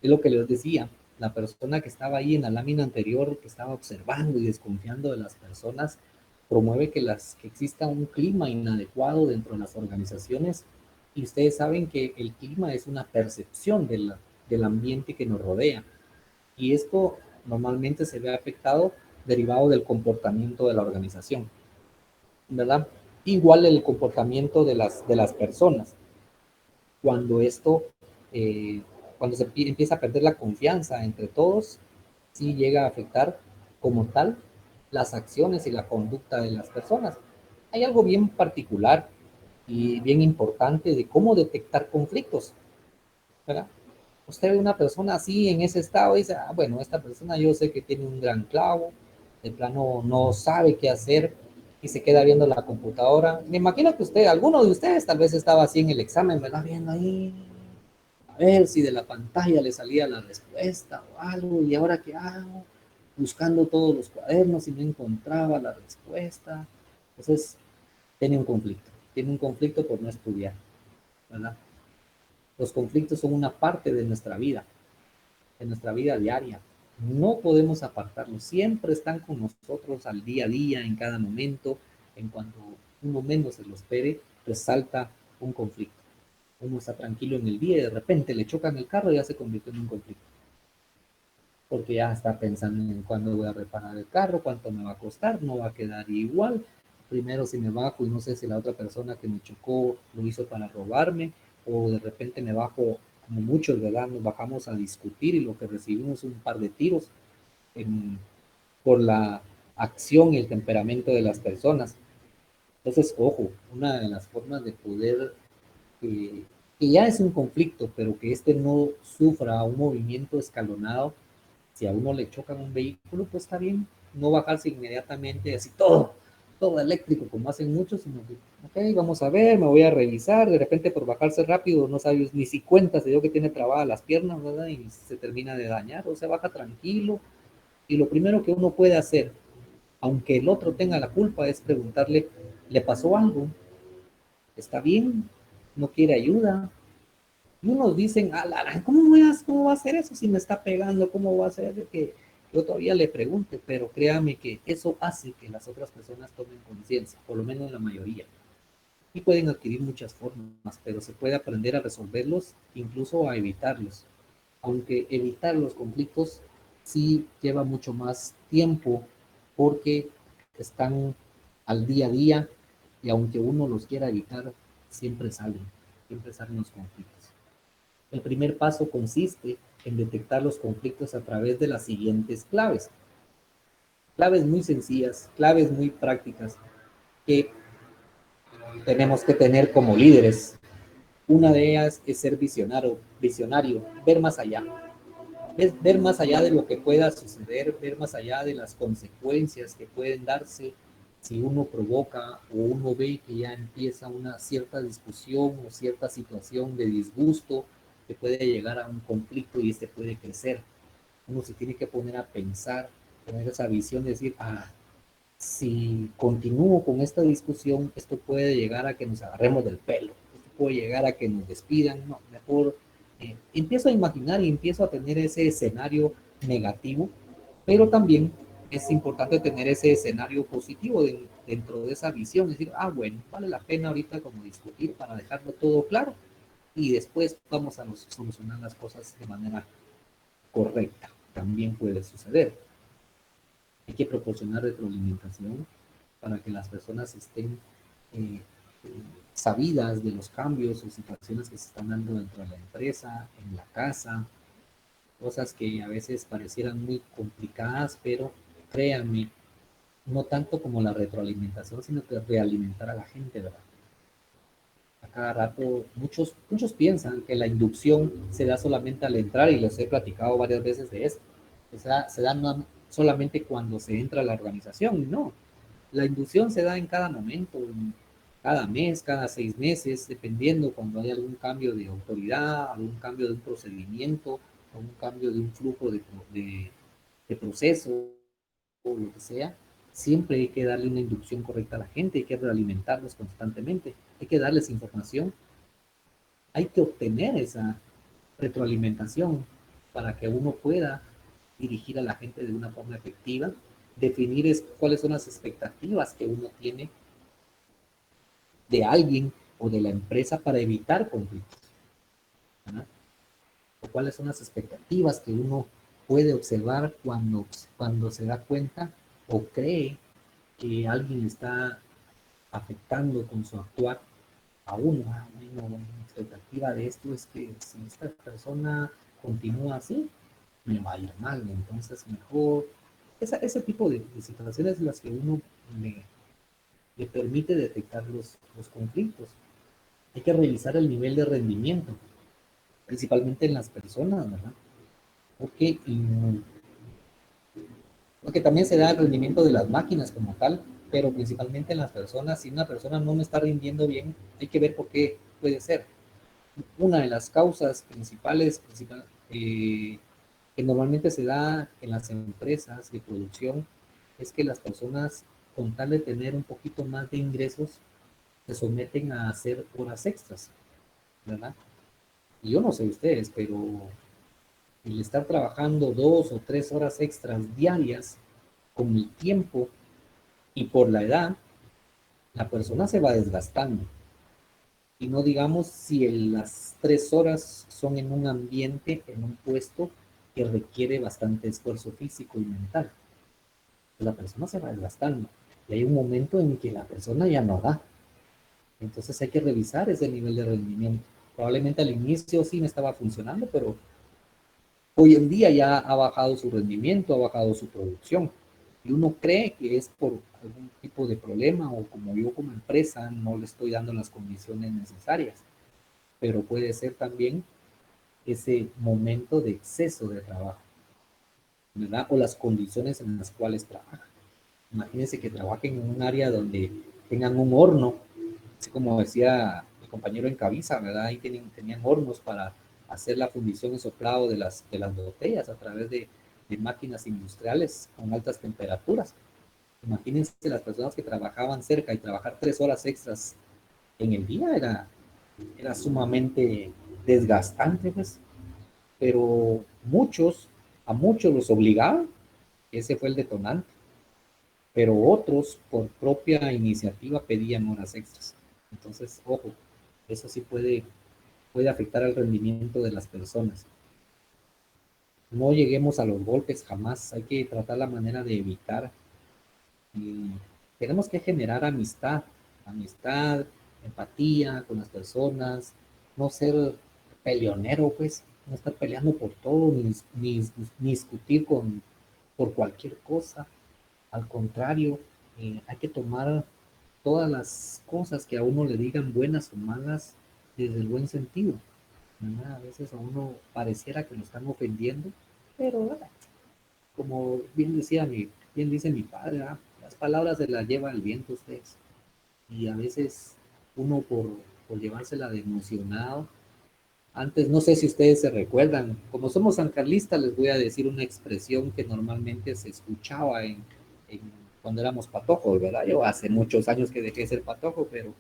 Es lo que les decía, la persona que estaba ahí en la lámina anterior, que estaba observando y desconfiando de las personas, promueve que exista un clima inadecuado dentro de las organizaciones. Y ustedes saben que el clima es una percepción del ambiente que nos rodea. Y esto normalmente se ve afectado derivado del comportamiento de la organización, ¿verdad? Igual el comportamiento de las personas. Cuando esto, eh, cuando se empieza a perder la confianza entre todos, sí llega a afectar como tal las acciones y la conducta de las personas. Hay algo bien particular y bien importante de cómo detectar conflictos, ¿verdad? Usted ve una persona así en ese estado y dice, ah, bueno, esta persona yo sé que tiene un gran clavo, de plano no sabe qué hacer y se queda viendo la computadora. Me imagino que alguno de ustedes tal vez estaba así en el examen, ¿verdad? Viendo ahí, a ver si de la pantalla le salía la respuesta o algo, y ahora qué hago, buscando todos los cuadernos y no encontraba la respuesta. Entonces, tiene un conflicto por no estudiar, ¿verdad? Los conflictos son una parte de nuestra vida diaria. No podemos apartarlos, siempre están con nosotros al día a día, en cada momento, en cuanto uno menos se lo espere, resalta un conflicto. Uno está tranquilo en el día y de repente le chocan el carro y ya se convirtió en un conflicto. Porque ya está pensando en cuándo voy a reparar el carro, cuánto me va a costar, no va a quedar igual. Primero si me bajo y no sé si la otra persona que me chocó lo hizo para robarme, o de repente me bajo, como muchos, ¿verdad? Nos bajamos a discutir y lo que recibimos un par de tiros por la acción y el temperamento de las personas. Entonces, ojo, una de las formas de poder que, que ya es un conflicto, pero que este no sufra un movimiento escalonado. Si a uno le chocan un vehículo, pues está bien, no bajarse inmediatamente así todo eléctrico como hacen muchos, sino que, ok, vamos a ver, me voy a revisar, de repente por bajarse rápido no sabes ni si cuenta, se dio que tiene trabadas las piernas, ¿verdad? Y se termina de dañar, o se baja tranquilo. Y lo primero que uno puede hacer, aunque el otro tenga la culpa, es preguntarle, ¿le pasó algo? ¿Está bien? ¿No quiere ayuda? Y unos dicen, ¿cómo va a hacer eso si me está pegando? ¿Cómo va a hacer que yo todavía le pregunte? Pero créame que eso hace que las otras personas tomen conciencia, por lo menos la mayoría. Y pueden adquirir muchas formas, pero se puede aprender a resolverlos, incluso a evitarlos. Aunque evitar los conflictos sí lleva mucho más tiempo porque están al día a día y aunque uno los quiera evitar, siempre salen los conflictos. El primer paso consiste en detectar los conflictos a través de las siguientes claves. Claves muy sencillas, claves muy prácticas que tenemos que tener como líderes. Una de ellas es ser visionario, ver más allá de lo que pueda suceder, ver más allá de las consecuencias que pueden darse Si uno provoca o uno ve que ya empieza una cierta discusión o cierta situación de disgusto, que puede llegar a un conflicto y este puede crecer, uno se tiene que poner a pensar, tener esa visión de decir, si continúo con esta discusión, esto puede llegar a que nos agarremos del pelo, esto puede llegar a que nos despidan, no, mejor empiezo a imaginar y empiezo a tener ese escenario negativo, pero también es importante tener ese escenario positivo dentro de esa visión, es decir, bueno, vale la pena ahorita como discutir para dejarlo todo claro y después vamos a solucionar las cosas de manera correcta. También puede suceder. Hay que proporcionar retroalimentación para que las personas estén eh, sabidas de los cambios o situaciones que se están dando dentro de la empresa, en la casa, cosas que a veces parecieran muy complicadas, pero créanme, no tanto como la retroalimentación, sino que realimentar a la gente, ¿verdad? A cada rato, muchos piensan que la inducción se da solamente al entrar, y les he platicado varias veces de eso. O sea, se da solamente cuando se entra a la organización, no. La inducción se da en cada momento, en cada mes, cada 6 meses, dependiendo cuando hay algún cambio de autoridad, algún cambio de un procedimiento, algún cambio de un flujo de proceso, o lo que sea. Siempre hay que darle una inducción correcta a la gente, hay que realimentarlos constantemente, hay que darles información, hay que obtener esa retroalimentación para que uno pueda dirigir a la gente de una forma efectiva, definir cuáles son las expectativas que uno tiene de alguien o de la empresa para evitar conflictos, ¿verdad? O cuáles son las expectativas que uno puede observar cuando se da cuenta o cree que alguien está afectando con su actuar a uno. Bueno, la expectativa de esto es que si esta persona continúa así, me va a ir mal, entonces mejor. Ese tipo de situaciones en las que uno le permite detectar los conflictos. Hay que revisar el nivel de rendimiento, principalmente en las personas, ¿verdad? Porque, porque también se da el rendimiento de las máquinas como tal, pero principalmente en las personas. Si una persona no me está rindiendo bien, hay que ver por qué puede ser. Una de las causas principales que normalmente se da en las empresas de producción es que las personas, con tal de tener un poquito más de ingresos, se someten a hacer horas extras, ¿verdad? Y yo no sé ustedes, pero el estar trabajando 2 o 3 horas extras diarias, con el tiempo y por la edad, la persona se va desgastando. Y no digamos si las 3 horas son en un ambiente, en un puesto que requiere bastante esfuerzo físico y mental. La persona se va desgastando. Y hay un momento en que la persona ya no da. Entonces hay que revisar ese nivel de rendimiento. Probablemente al inicio sí me estaba funcionando, pero hoy en día ya ha bajado su rendimiento, ha bajado su producción. Y uno cree que es por algún tipo de problema, o como yo como empresa no le estoy dando las condiciones necesarias. Pero puede ser también ese momento de exceso de trabajo, ¿verdad? O las condiciones en las cuales trabajan. Imagínense que trabajen en un área donde tengan un horno, así como decía el compañero en Cabeza, ¿verdad? Ahí tenían hornos para hacer la fundición y soplado de las botellas a través de máquinas industriales con altas temperaturas. Imagínense las personas que trabajaban cerca, y trabajar 3 horas extras en el día era sumamente desgastante, pues. Pero a muchos los obligaban, ese fue el detonante, pero otros por propia iniciativa pedían horas extras. Entonces, ojo, eso sí puede afectar al rendimiento de las personas. No lleguemos a los golpes jamás, hay que tratar la manera de evitar. Y tenemos que generar amistad, empatía con las personas, no ser peleonero, pues, no estar peleando por todo, ni discutir por cualquier cosa. Al contrario, hay que tomar todas las cosas que a uno le digan, buenas o malas, desde el buen sentido, ¿verdad? A veces a uno pareciera que lo están ofendiendo, pero como bien dice mi padre, ¿verdad? Las palabras se las lleva el viento ustedes. Y a veces uno por llevársela de emocionado. Antes, no sé si ustedes se recuerdan, como somos sancarlistas, les voy a decir una expresión que normalmente se escuchaba cuando éramos patojos, ¿verdad? Yo hace muchos años que dejé de ser patojo, pero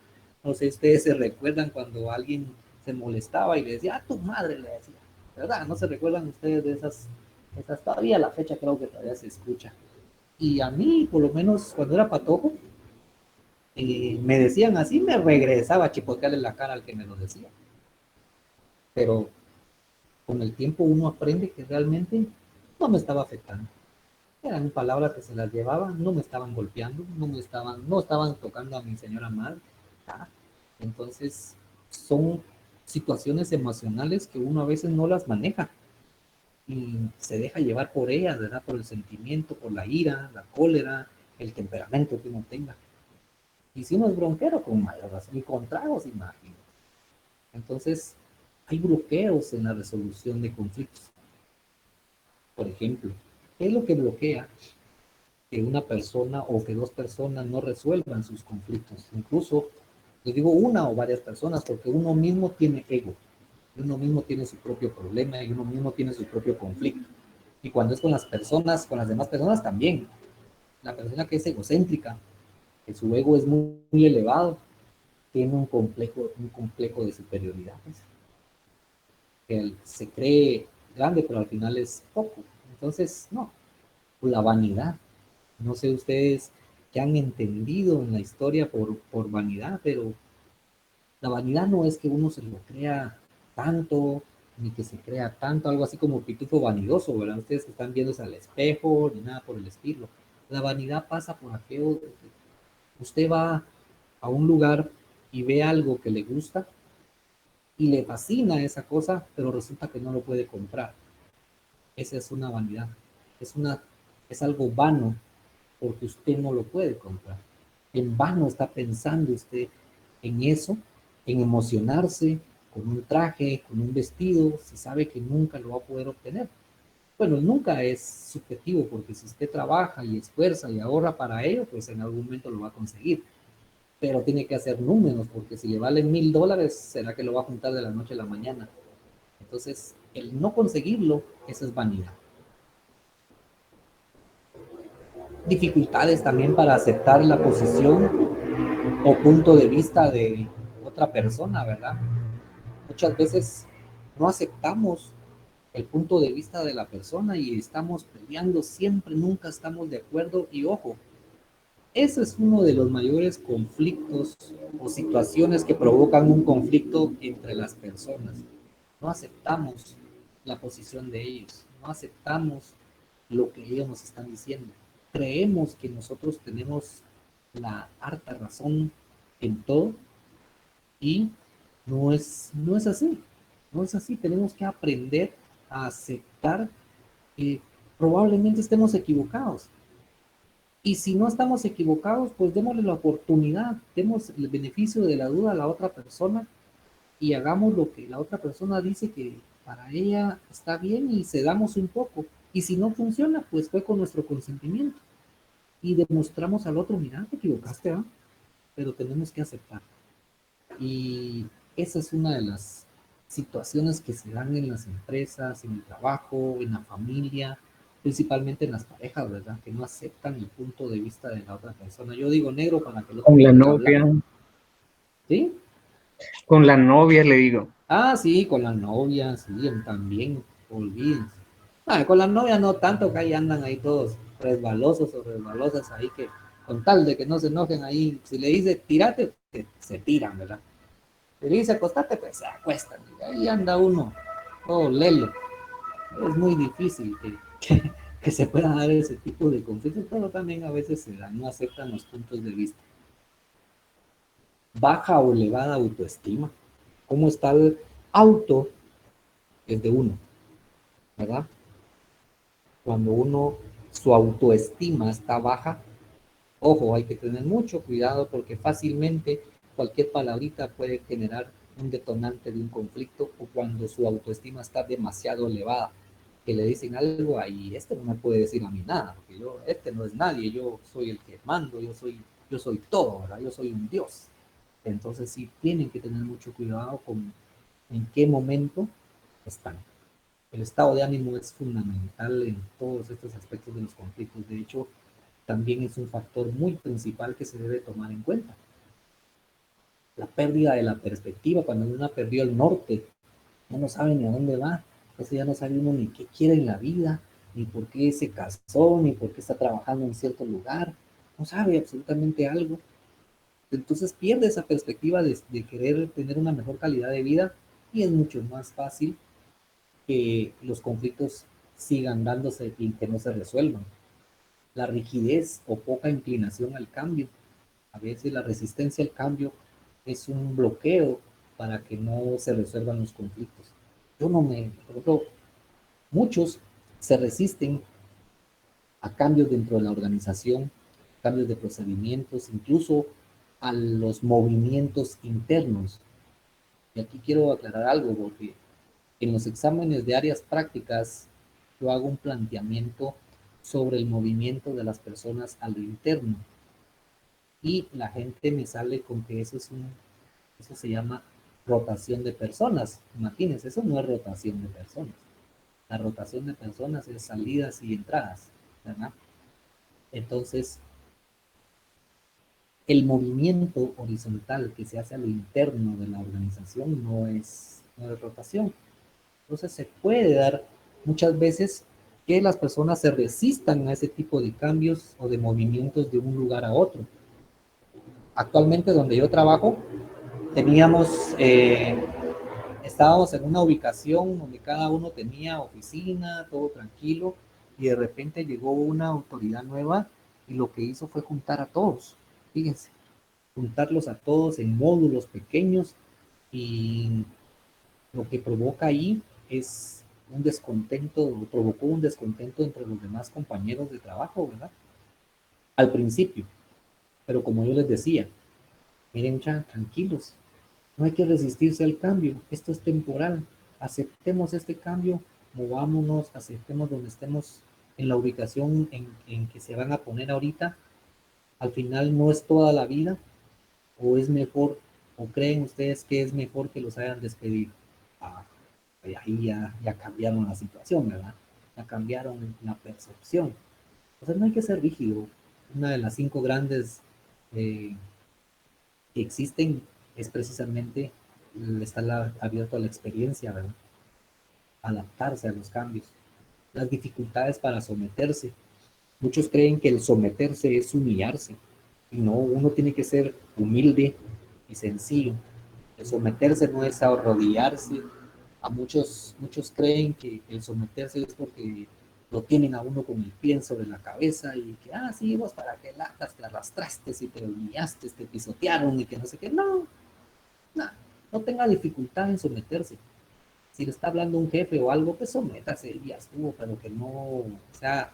no sé si ustedes se recuerdan cuando alguien se molestaba y le decía, a tu madre, le decía, ¿verdad? ¿No se recuerdan ustedes de esas todavía a la fecha creo que todavía se escucha? Y a mí, por lo menos cuando era patojo, me decían así, me regresaba a chipotearle la cara al que me lo decía. Pero con el tiempo uno aprende que realmente no me estaba afectando. Eran palabras que se las llevaban, no me estaban golpeando, no estaban tocando a mi señora madre. Ah, entonces, son situaciones emocionales que uno a veces no las maneja y se deja llevar por ellas, ¿verdad? Por el sentimiento, por la ira, la cólera, el temperamento que uno tenga. Y si uno es bronquero, con mayor razón, y con tragos, imagino. Entonces, hay bloqueos en la resolución de conflictos. Por ejemplo, ¿qué es lo que bloquea que una persona o que dos personas no resuelvan sus conflictos? Incluso, les digo una o varias personas, porque uno mismo tiene ego, uno mismo tiene su propio problema y uno mismo tiene su propio conflicto. Y cuando es con las personas, con las demás personas también. La persona que es egocéntrica, que su ego es muy elevado, tiene un complejo de superioridad. Que él se cree grande, pero al final es poco. Entonces, no, la vanidad. No sé ustedes qué han entendido en la historia por vanidad, pero la vanidad no es que uno se lo crea tanto, ni que se crea tanto, algo así como pitufo vanidoso, ¿verdad? Ustedes que están viéndose al espejo, ni nada por el estilo. La vanidad pasa por aquello, usted va a un lugar y ve algo que le gusta y le fascina esa cosa, pero resulta que no lo puede comprar. Esa es una vanidad, es algo vano porque usted no lo puede comprar. En vano está pensando usted en eso, en emocionarse con un traje, con un vestido, si sabe que nunca lo va a poder obtener. Bueno, nunca es subjetivo, porque si usted trabaja y esfuerza y ahorra para ello, pues en algún momento lo va a conseguir. Pero tiene que hacer números, porque si le valen $1,000, será que lo va a juntar de la noche a la mañana. Entonces, el no conseguirlo, eso es vanidad. Dificultades también para aceptar la posición o punto de vista de otra persona, ¿verdad? Muchas veces no aceptamos el punto de vista de la persona y estamos peleando siempre, nunca estamos de acuerdo y ojo, ese es uno de los mayores conflictos o situaciones que provocan un conflicto entre las personas. No aceptamos la posición de ellos, no aceptamos lo que ellos nos están diciendo. Creemos que nosotros tenemos la harta razón en todo y no es así. No es así. Tenemos que aprender a aceptar que probablemente estemos equivocados. Y si no estamos equivocados, pues démosle la oportunidad, demos el beneficio de la duda a la otra persona y hagamos lo que la otra persona dice que para ella está bien y cedamos un poco. Y si no funciona, pues fue con nuestro consentimiento. Y demostramos al otro, mira, te equivocaste, ¿eh? Pero tenemos que aceptar. Y esa es una de las situaciones que se dan en las empresas, en el trabajo, en la familia, principalmente en las parejas, ¿verdad? Que no aceptan el punto de vista de la otra persona. Yo digo negro para que el otro Con la pueda novia, hablar. ¿Sí? con la novia le digo. Ah, sí, con la novia, sí, también, olvídense. Ah, con la novia no tanto, que ahí andan ahí todos resbalosos o resbalosas ahí que con tal de que no se enojen ahí, si le dice tírate, se tiran, ¿verdad? Si le dice acostate, pues se acuestan. Y ahí anda uno, todo lelo. Es muy difícil que se pueda dar ese tipo de conflictos, pero también a veces se dan, no aceptan los puntos de vista. Baja o elevada autoestima. ¿Cómo está el auto? Es de uno, ¿verdad? Cuando su autoestima está baja, ojo, hay que tener mucho cuidado porque fácilmente cualquier palabrita puede generar un detonante de un conflicto o cuando su autoestima está demasiado elevada. que le dicen algo, ahí este no me puede decir a mí nada, porque este no es nadie, yo soy el que mando, yo soy todo, ¿verdad? Yo soy un Dios. Entonces sí tienen que tener mucho cuidado con en qué momento están. El estado de ánimo es fundamental en todos estos aspectos de los conflictos. De hecho, también es un factor muy principal que se debe tomar en cuenta. La pérdida de la perspectiva, cuando uno perdió el norte, ya no sabe ni a dónde va, entonces ya no sabe uno ni qué quiere en la vida, ni por qué se casó, ni por qué está trabajando en cierto lugar, no sabe absolutamente algo. Entonces pierde esa perspectiva de querer tener una mejor calidad de vida y es mucho más fácil que los conflictos sigan dándose y que no se resuelvan. La rigidez o poca inclinación al cambio. A veces la resistencia al cambio es un bloqueo para que no se resuelvan los conflictos. Por ejemplo, muchos se resisten a cambios dentro de la organización, cambios de procedimientos, incluso a los movimientos internos. Y aquí quiero aclarar algo, porque en los exámenes de áreas prácticas yo hago un planteamiento sobre el movimiento de las personas a lo interno. Y la gente me sale con que eso se llama rotación de personas. Imagínense, eso no es rotación de personas. La rotación de personas es salidas y entradas, ¿verdad? Entonces, el movimiento horizontal que se hace a lo interno de la organización no es rotación. Entonces, se puede dar muchas veces que las personas se resistan a ese tipo de cambios o de movimientos de un lugar a otro. Actualmente, donde yo trabajo, estábamos en una ubicación donde cada uno tenía oficina, todo tranquilo, y de repente llegó una autoridad nueva y lo que hizo fue juntar a todos, fíjense, juntarlos a todos en módulos pequeños, y lo que provoca ahí es un descontento, provocó un descontento entre los demás compañeros de trabajo, ¿verdad? Al principio, pero como yo les decía, miren, tranquilos, no hay que resistirse al cambio, esto es temporal, aceptemos este cambio, movámonos, aceptemos donde estemos en la ubicación en que se van a poner ahorita. Al final no es toda la vida, o es mejor, o creen ustedes que es mejor que los hayan despedido. Ahí ya cambiaron la situación, ¿verdad? Ya cambiaron la percepción. Entonces no hay que ser rígido. Una de las 5 grandes que existen es precisamente estar abierto a la experiencia, ¿verdad? Adaptarse a los cambios. Las dificultades para someterse. Muchos creen que el someterse es humillarse. Y no, uno tiene que ser humilde y sencillo. El someterse no es arrodillarse. A muchos creen que el someterse es porque lo tienen a uno con el pie sobre la cabeza y que, sí, vos para que latas te arrastraste y te humillaste, te pisotearon y que no sé qué. No tenga dificultad en someterse. Si le está hablando un jefe o algo, pues sométase y ya estuvo, pero que no, o sea,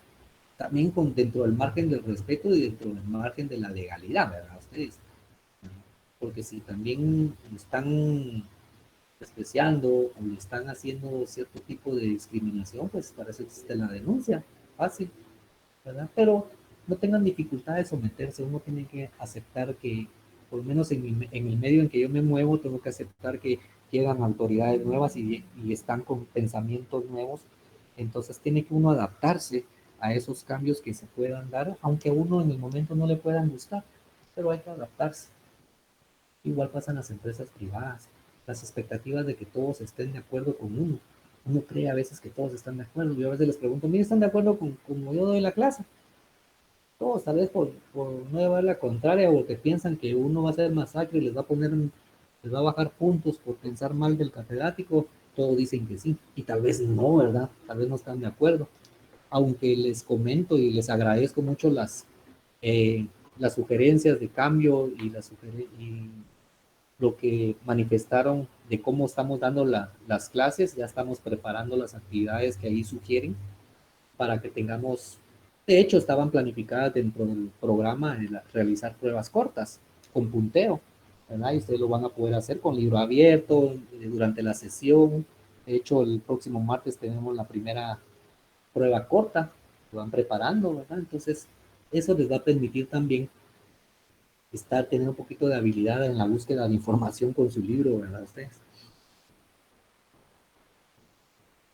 también dentro del margen del respeto y dentro del margen de la legalidad, ¿verdad? Ustedes. Porque si también están despreciando o le están haciendo cierto tipo de discriminación, pues para eso existe la denuncia, fácil, ¿verdad? Pero no tengan dificultad de someterse, uno tiene que aceptar que, por lo menos en el medio en que yo me muevo, tengo que aceptar que llegan autoridades nuevas y están con pensamientos nuevos, entonces tiene que uno adaptarse a esos cambios que se puedan dar, aunque a uno en el momento no le puedan gustar, pero hay que adaptarse. Igual pasa en las empresas privadas, las expectativas de que todos estén de acuerdo con uno. Uno cree a veces que todos están de acuerdo. Yo a veces les pregunto, ¿mire, están de acuerdo con como yo doy la clase? Todos, tal vez por no llevar la contraria, o porque piensan que uno va a hacer masacre y les va a bajar puntos por pensar mal del catedrático. Todos dicen que sí, y tal vez no, ¿verdad? Tal vez no están de acuerdo. Aunque les comento y les agradezco mucho las sugerencias de cambio y lo que manifestaron de cómo estamos dando las clases, ya estamos preparando las actividades que ahí sugieren para que tengamos, de hecho estaban planificadas dentro del programa de realizar pruebas cortas con punteo, ¿verdad? Y ustedes lo van a poder hacer con libro abierto durante la sesión. De hecho, el próximo martes tenemos la primera prueba corta, lo van preparando, ¿verdad? Entonces, eso les va a permitir también tener un poquito de habilidad en la búsqueda de información con su libro, ¿verdad? Ustedes.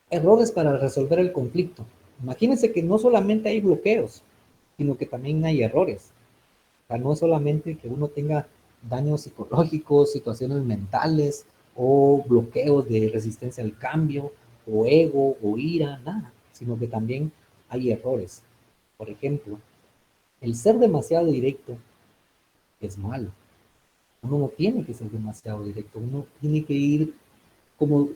Errores para resolver el conflicto. Imagínense que no solamente hay bloqueos, sino que también hay errores. O sea, no solamente que uno tenga daños psicológicos, situaciones mentales o bloqueos de resistencia al cambio, o ego, o ira, nada, sino que también hay errores. Por ejemplo, el ser demasiado directo es malo. Uno no tiene que ser demasiado directo, uno tiene que ir como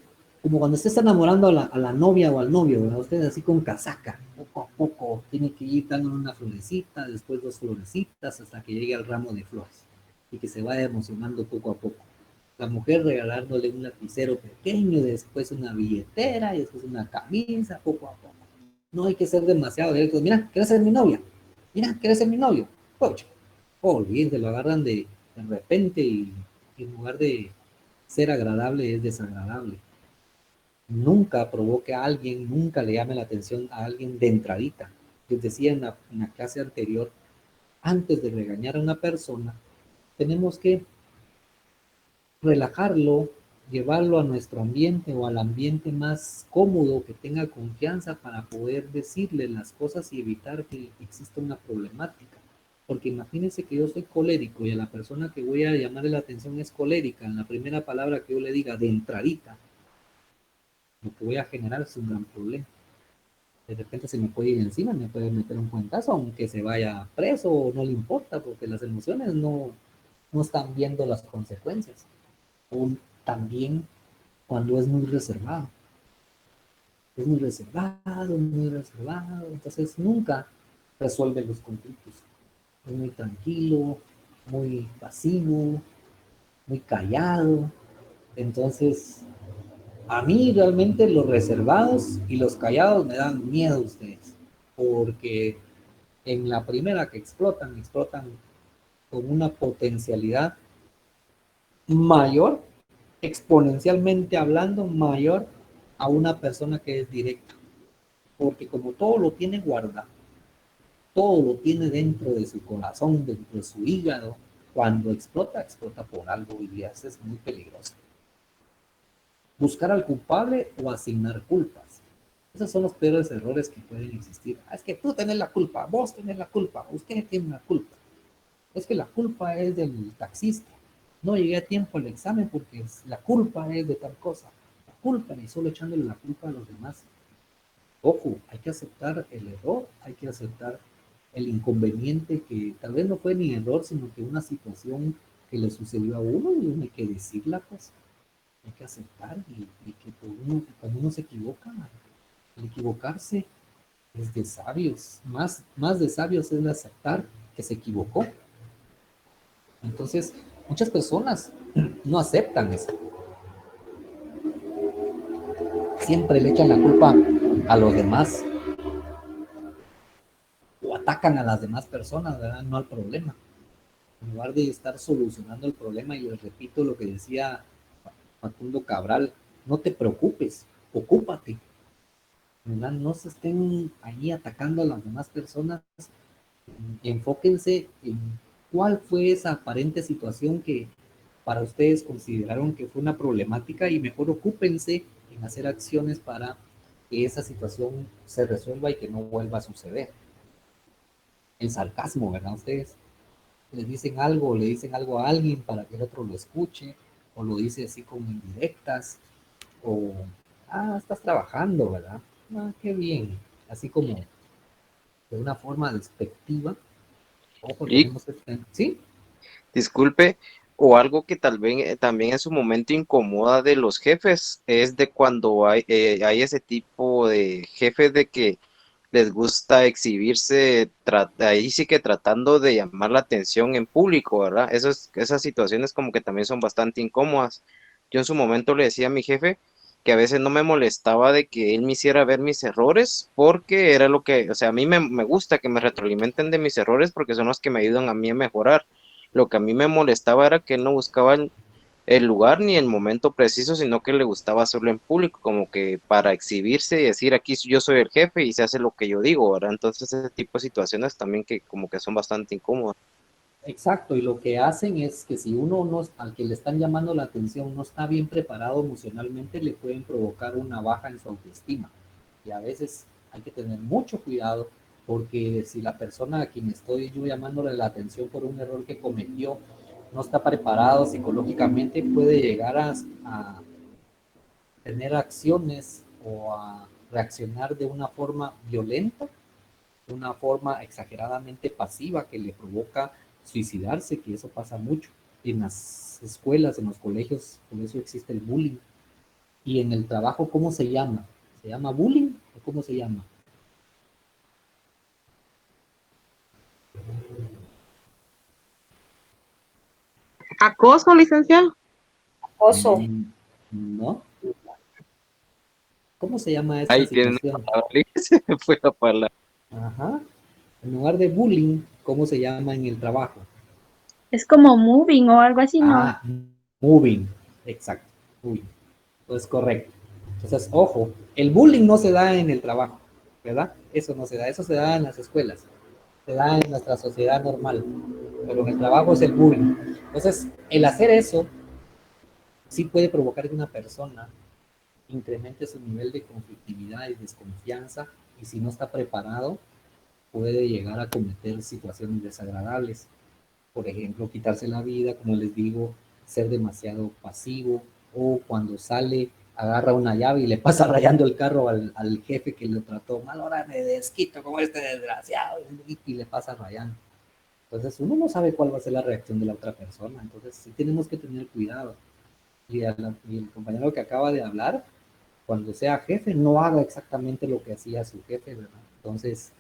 cuando usted está enamorando a la novia o al novio, ¿verdad? Usted así con casaca, poco a poco, tiene que ir dándole una florecita, después dos florecitas, hasta que llegue al ramo de flores, y que se vaya emocionando poco a poco. La mujer regalándole un lapicero pequeño, después una billetera, y después una camisa, poco a poco. No hay que ser demasiado directos. Mira, ¿quieres ser mi novia? Mira, ¿quieres ser mi novio? Oye, olvídense, lo agarran de repente y en lugar de ser agradable es desagradable. Nunca provoque a alguien, nunca le llame la atención a alguien de entradita. Les decía en la clase anterior, antes de regañar a una persona, tenemos que relajarlo, llevarlo a nuestro ambiente o al ambiente más cómodo, que tenga confianza para poder decirle las cosas y evitar que exista una problemática. Porque imagínense que yo soy colérico y a la persona que voy a llamarle la atención es colérica, en la primera palabra que yo le diga de entradita, lo que voy a generar es un gran problema. De repente se me puede ir encima, me puede meter un cuentazo, aunque se vaya preso o no le importa, porque las emociones no están viendo las consecuencias. O también cuando es muy reservado. Es muy reservado, entonces nunca resuelve los conflictos. Es muy tranquilo, muy pasivo, muy callado. Entonces, a mí realmente los reservados y los callados me dan miedo ustedes, porque en la primera que explotan con una potencialidad mayor, exponencialmente hablando, mayor a una persona que es directa, porque como todo lo tiene guardado, todo lo tiene dentro de su corazón, dentro de su hígado, cuando explota por algo y eso es muy peligroso. Buscar al culpable o asignar culpas. Esos son los peores errores que pueden existir. Es que tú tenés la culpa, vos tenés la culpa, usted tiene la culpa. Es que la culpa es del taxista. No llegué a tiempo al examen porque la culpa es de tal cosa. La culpa, y solo echándole la culpa a los demás. Ojo, hay que aceptar el error, hay que aceptar el inconveniente que tal vez no fue ni error, sino que una situación que le sucedió a uno y uno hay que decirla, pues. Hay que aceptar y que cuando uno se equivoca, el equivocarse es de sabios. Más de sabios es el aceptar que se equivocó. Entonces, muchas personas no aceptan eso. Siempre le echan la culpa a los demás o atacan a las demás personas, ¿verdad? No al problema. En lugar de estar solucionando el problema, y les repito lo que decía Facundo Cabral, no te preocupes, ocúpate, ¿verdad? No se estén ahí atacando a las demás personas, enfóquense en cuál fue esa aparente situación que para ustedes consideraron que fue una problemática y mejor ocúpense en hacer acciones para que esa situación se resuelva y que no vuelva a suceder. El sarcasmo, ¿verdad? Ustedes les dicen algo o le dicen algo a alguien para que el otro lo escuche, o lo dice así como indirectas, o, estás trabajando, ¿verdad? Qué bien, así como de una forma despectiva. Ojo, Y tenemos que tener, ¿sí? disculpe, o algo que tal vez también en su momento incomoda de los jefes, es de cuando hay ese tipo de jefes de que les gusta exhibirse, ahí sí que tratando de llamar la atención en público, ¿verdad? Esas situaciones como que también son bastante incómodas. Yo en su momento le decía a mi jefe que a veces no me molestaba de que él me hiciera ver mis errores, porque era lo que, o sea, a mí me gusta que me retroalimenten de mis errores porque son los que me ayudan a mí a mejorar. Lo que a mí me molestaba era que él no buscaba el lugar ni el momento preciso, sino que le gustaba hacerlo en público, como que para exhibirse y decir aquí yo soy el jefe y se hace lo que yo digo, ¿verdad? Entonces ese tipo de situaciones también que como que son bastante incómodas. Exacto, y lo que hacen es que si uno no, al que le están llamando la atención no está bien preparado emocionalmente, le pueden provocar una baja en su autoestima. Y a veces hay que tener mucho cuidado porque si la persona a quien estoy yo llamándole la atención por un error que cometió no está preparado psicológicamente, puede llegar a tener acciones o a reaccionar de una forma violenta, de una forma exageradamente pasiva que le provoca suicidarse, que eso pasa mucho en las escuelas, en los colegios, por eso existe el bullying. Y en el trabajo, ¿cómo se llama? ¿Se llama bullying o cómo se llama? Acoso, licenciado. Oso. No. ¿Cómo se llama esta Ahí tienen la situación? palabra, se me fue la palabra. Ajá. En lugar de bullying, ¿cómo se llama en el trabajo? Es como moving o algo así, ¿no? Ah, moving. Exacto. Moving. Pues correcto. Entonces, ojo, el bullying no se da en el trabajo, ¿verdad? Eso no se da, eso se da en las escuelas, se da en nuestra sociedad normal, pero en el trabajo es el bullying. Entonces, el hacer eso sí puede provocar que una persona incremente su nivel de conflictividad y desconfianza, y si no está preparado, puede llegar a cometer situaciones desagradables. Por ejemplo, quitarse la vida, como les digo, ser demasiado pasivo, o cuando sale, agarra una llave y le pasa rayando el carro al jefe que lo trató mal, ahora me desquito como este desgraciado, y le pasa rayando. Entonces, uno no sabe cuál va a ser la reacción de la otra persona, entonces sí tenemos que tener cuidado. Y el compañero que acaba de hablar, cuando sea jefe, no haga exactamente lo que hacía su jefe, ¿verdad? Entonces,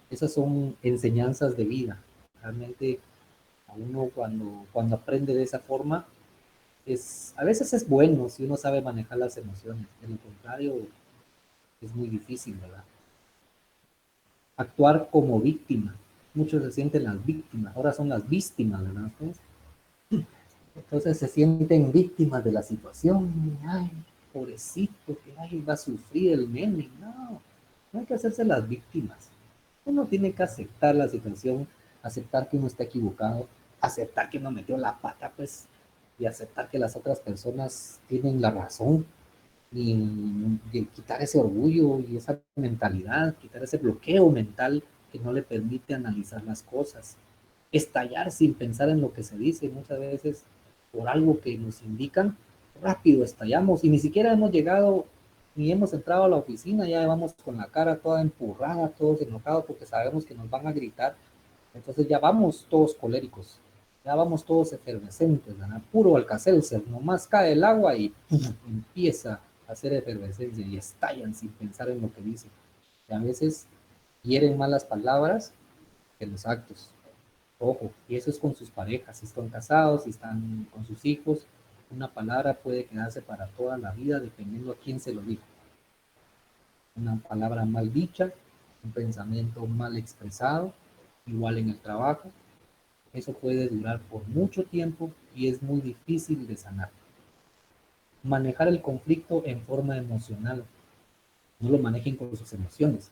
esas son enseñanzas de vida. Realmente a uno cuando aprende de esa forma, a veces es bueno si uno sabe manejar las emociones. De lo contrario, es muy difícil, ¿verdad? Actuar como víctima. Muchos se sienten las víctimas, ahora son las víctimas, ¿verdad? Entonces se sienten víctimas de la situación. Ay, pobrecito, que ay, va a sufrir el nene. No, no hay que hacerse las víctimas. Uno tiene que aceptar la situación, aceptar que uno está equivocado, aceptar que uno metió la pata, pues, y aceptar que las otras personas tienen la razón, y quitar ese orgullo y esa mentalidad, quitar ese bloqueo mental que no le permite analizar las cosas, estallar sin pensar en lo que se dice. Muchas veces por algo que nos indican, rápido estallamos y ni siquiera hemos llegado ni hemos entrado a la oficina, ya vamos con la cara toda empurrada, todos enojados porque sabemos que nos van a gritar. Entonces ya vamos todos coléricos, ya vamos todos efervescentes, ¿verdad? Puro Alka-Seltzer, nomás cae el agua y empieza a hacer efervescencia y estallan sin pensar en lo que dicen. Y a veces hieren más las palabras que los actos. Ojo, y eso es con sus parejas, si están casados, si están con sus hijos, una palabra puede quedarse para toda la vida dependiendo a quién se lo diga. Una palabra mal dicha, un pensamiento mal expresado, igual en el trabajo, eso puede durar por mucho tiempo y es muy difícil de sanar. Manejar el conflicto en forma emocional, no lo manejen con sus emociones,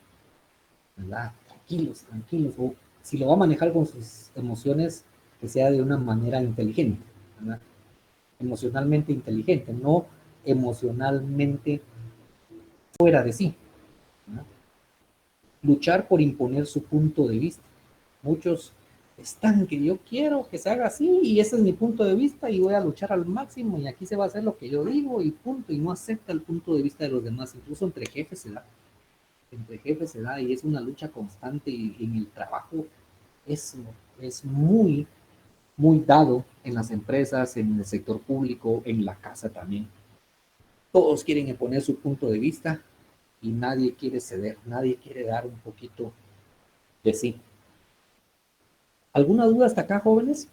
¿verdad? Tranquilos, tranquilos, o si lo va a manejar con sus emociones, que sea de una manera inteligente, ¿verdad? Emocionalmente inteligente, no emocionalmente fuera de sí, ¿verdad? Luchar por imponer su punto de vista. Muchos están que yo quiero que se haga así y ese es mi punto de vista y voy a luchar al máximo y aquí se va a hacer lo que yo digo y punto, y no acepta el punto de vista de los demás. Incluso entre jefes se da, entre jefes se da, y es una lucha constante, y en el trabajo eso es muy, muy dado en las empresas, en el sector público, en la casa también. Todos quieren imponer su punto de vista y nadie quiere ceder, nadie quiere dar un poquito de sí. ¿Alguna duda hasta acá, jóvenes?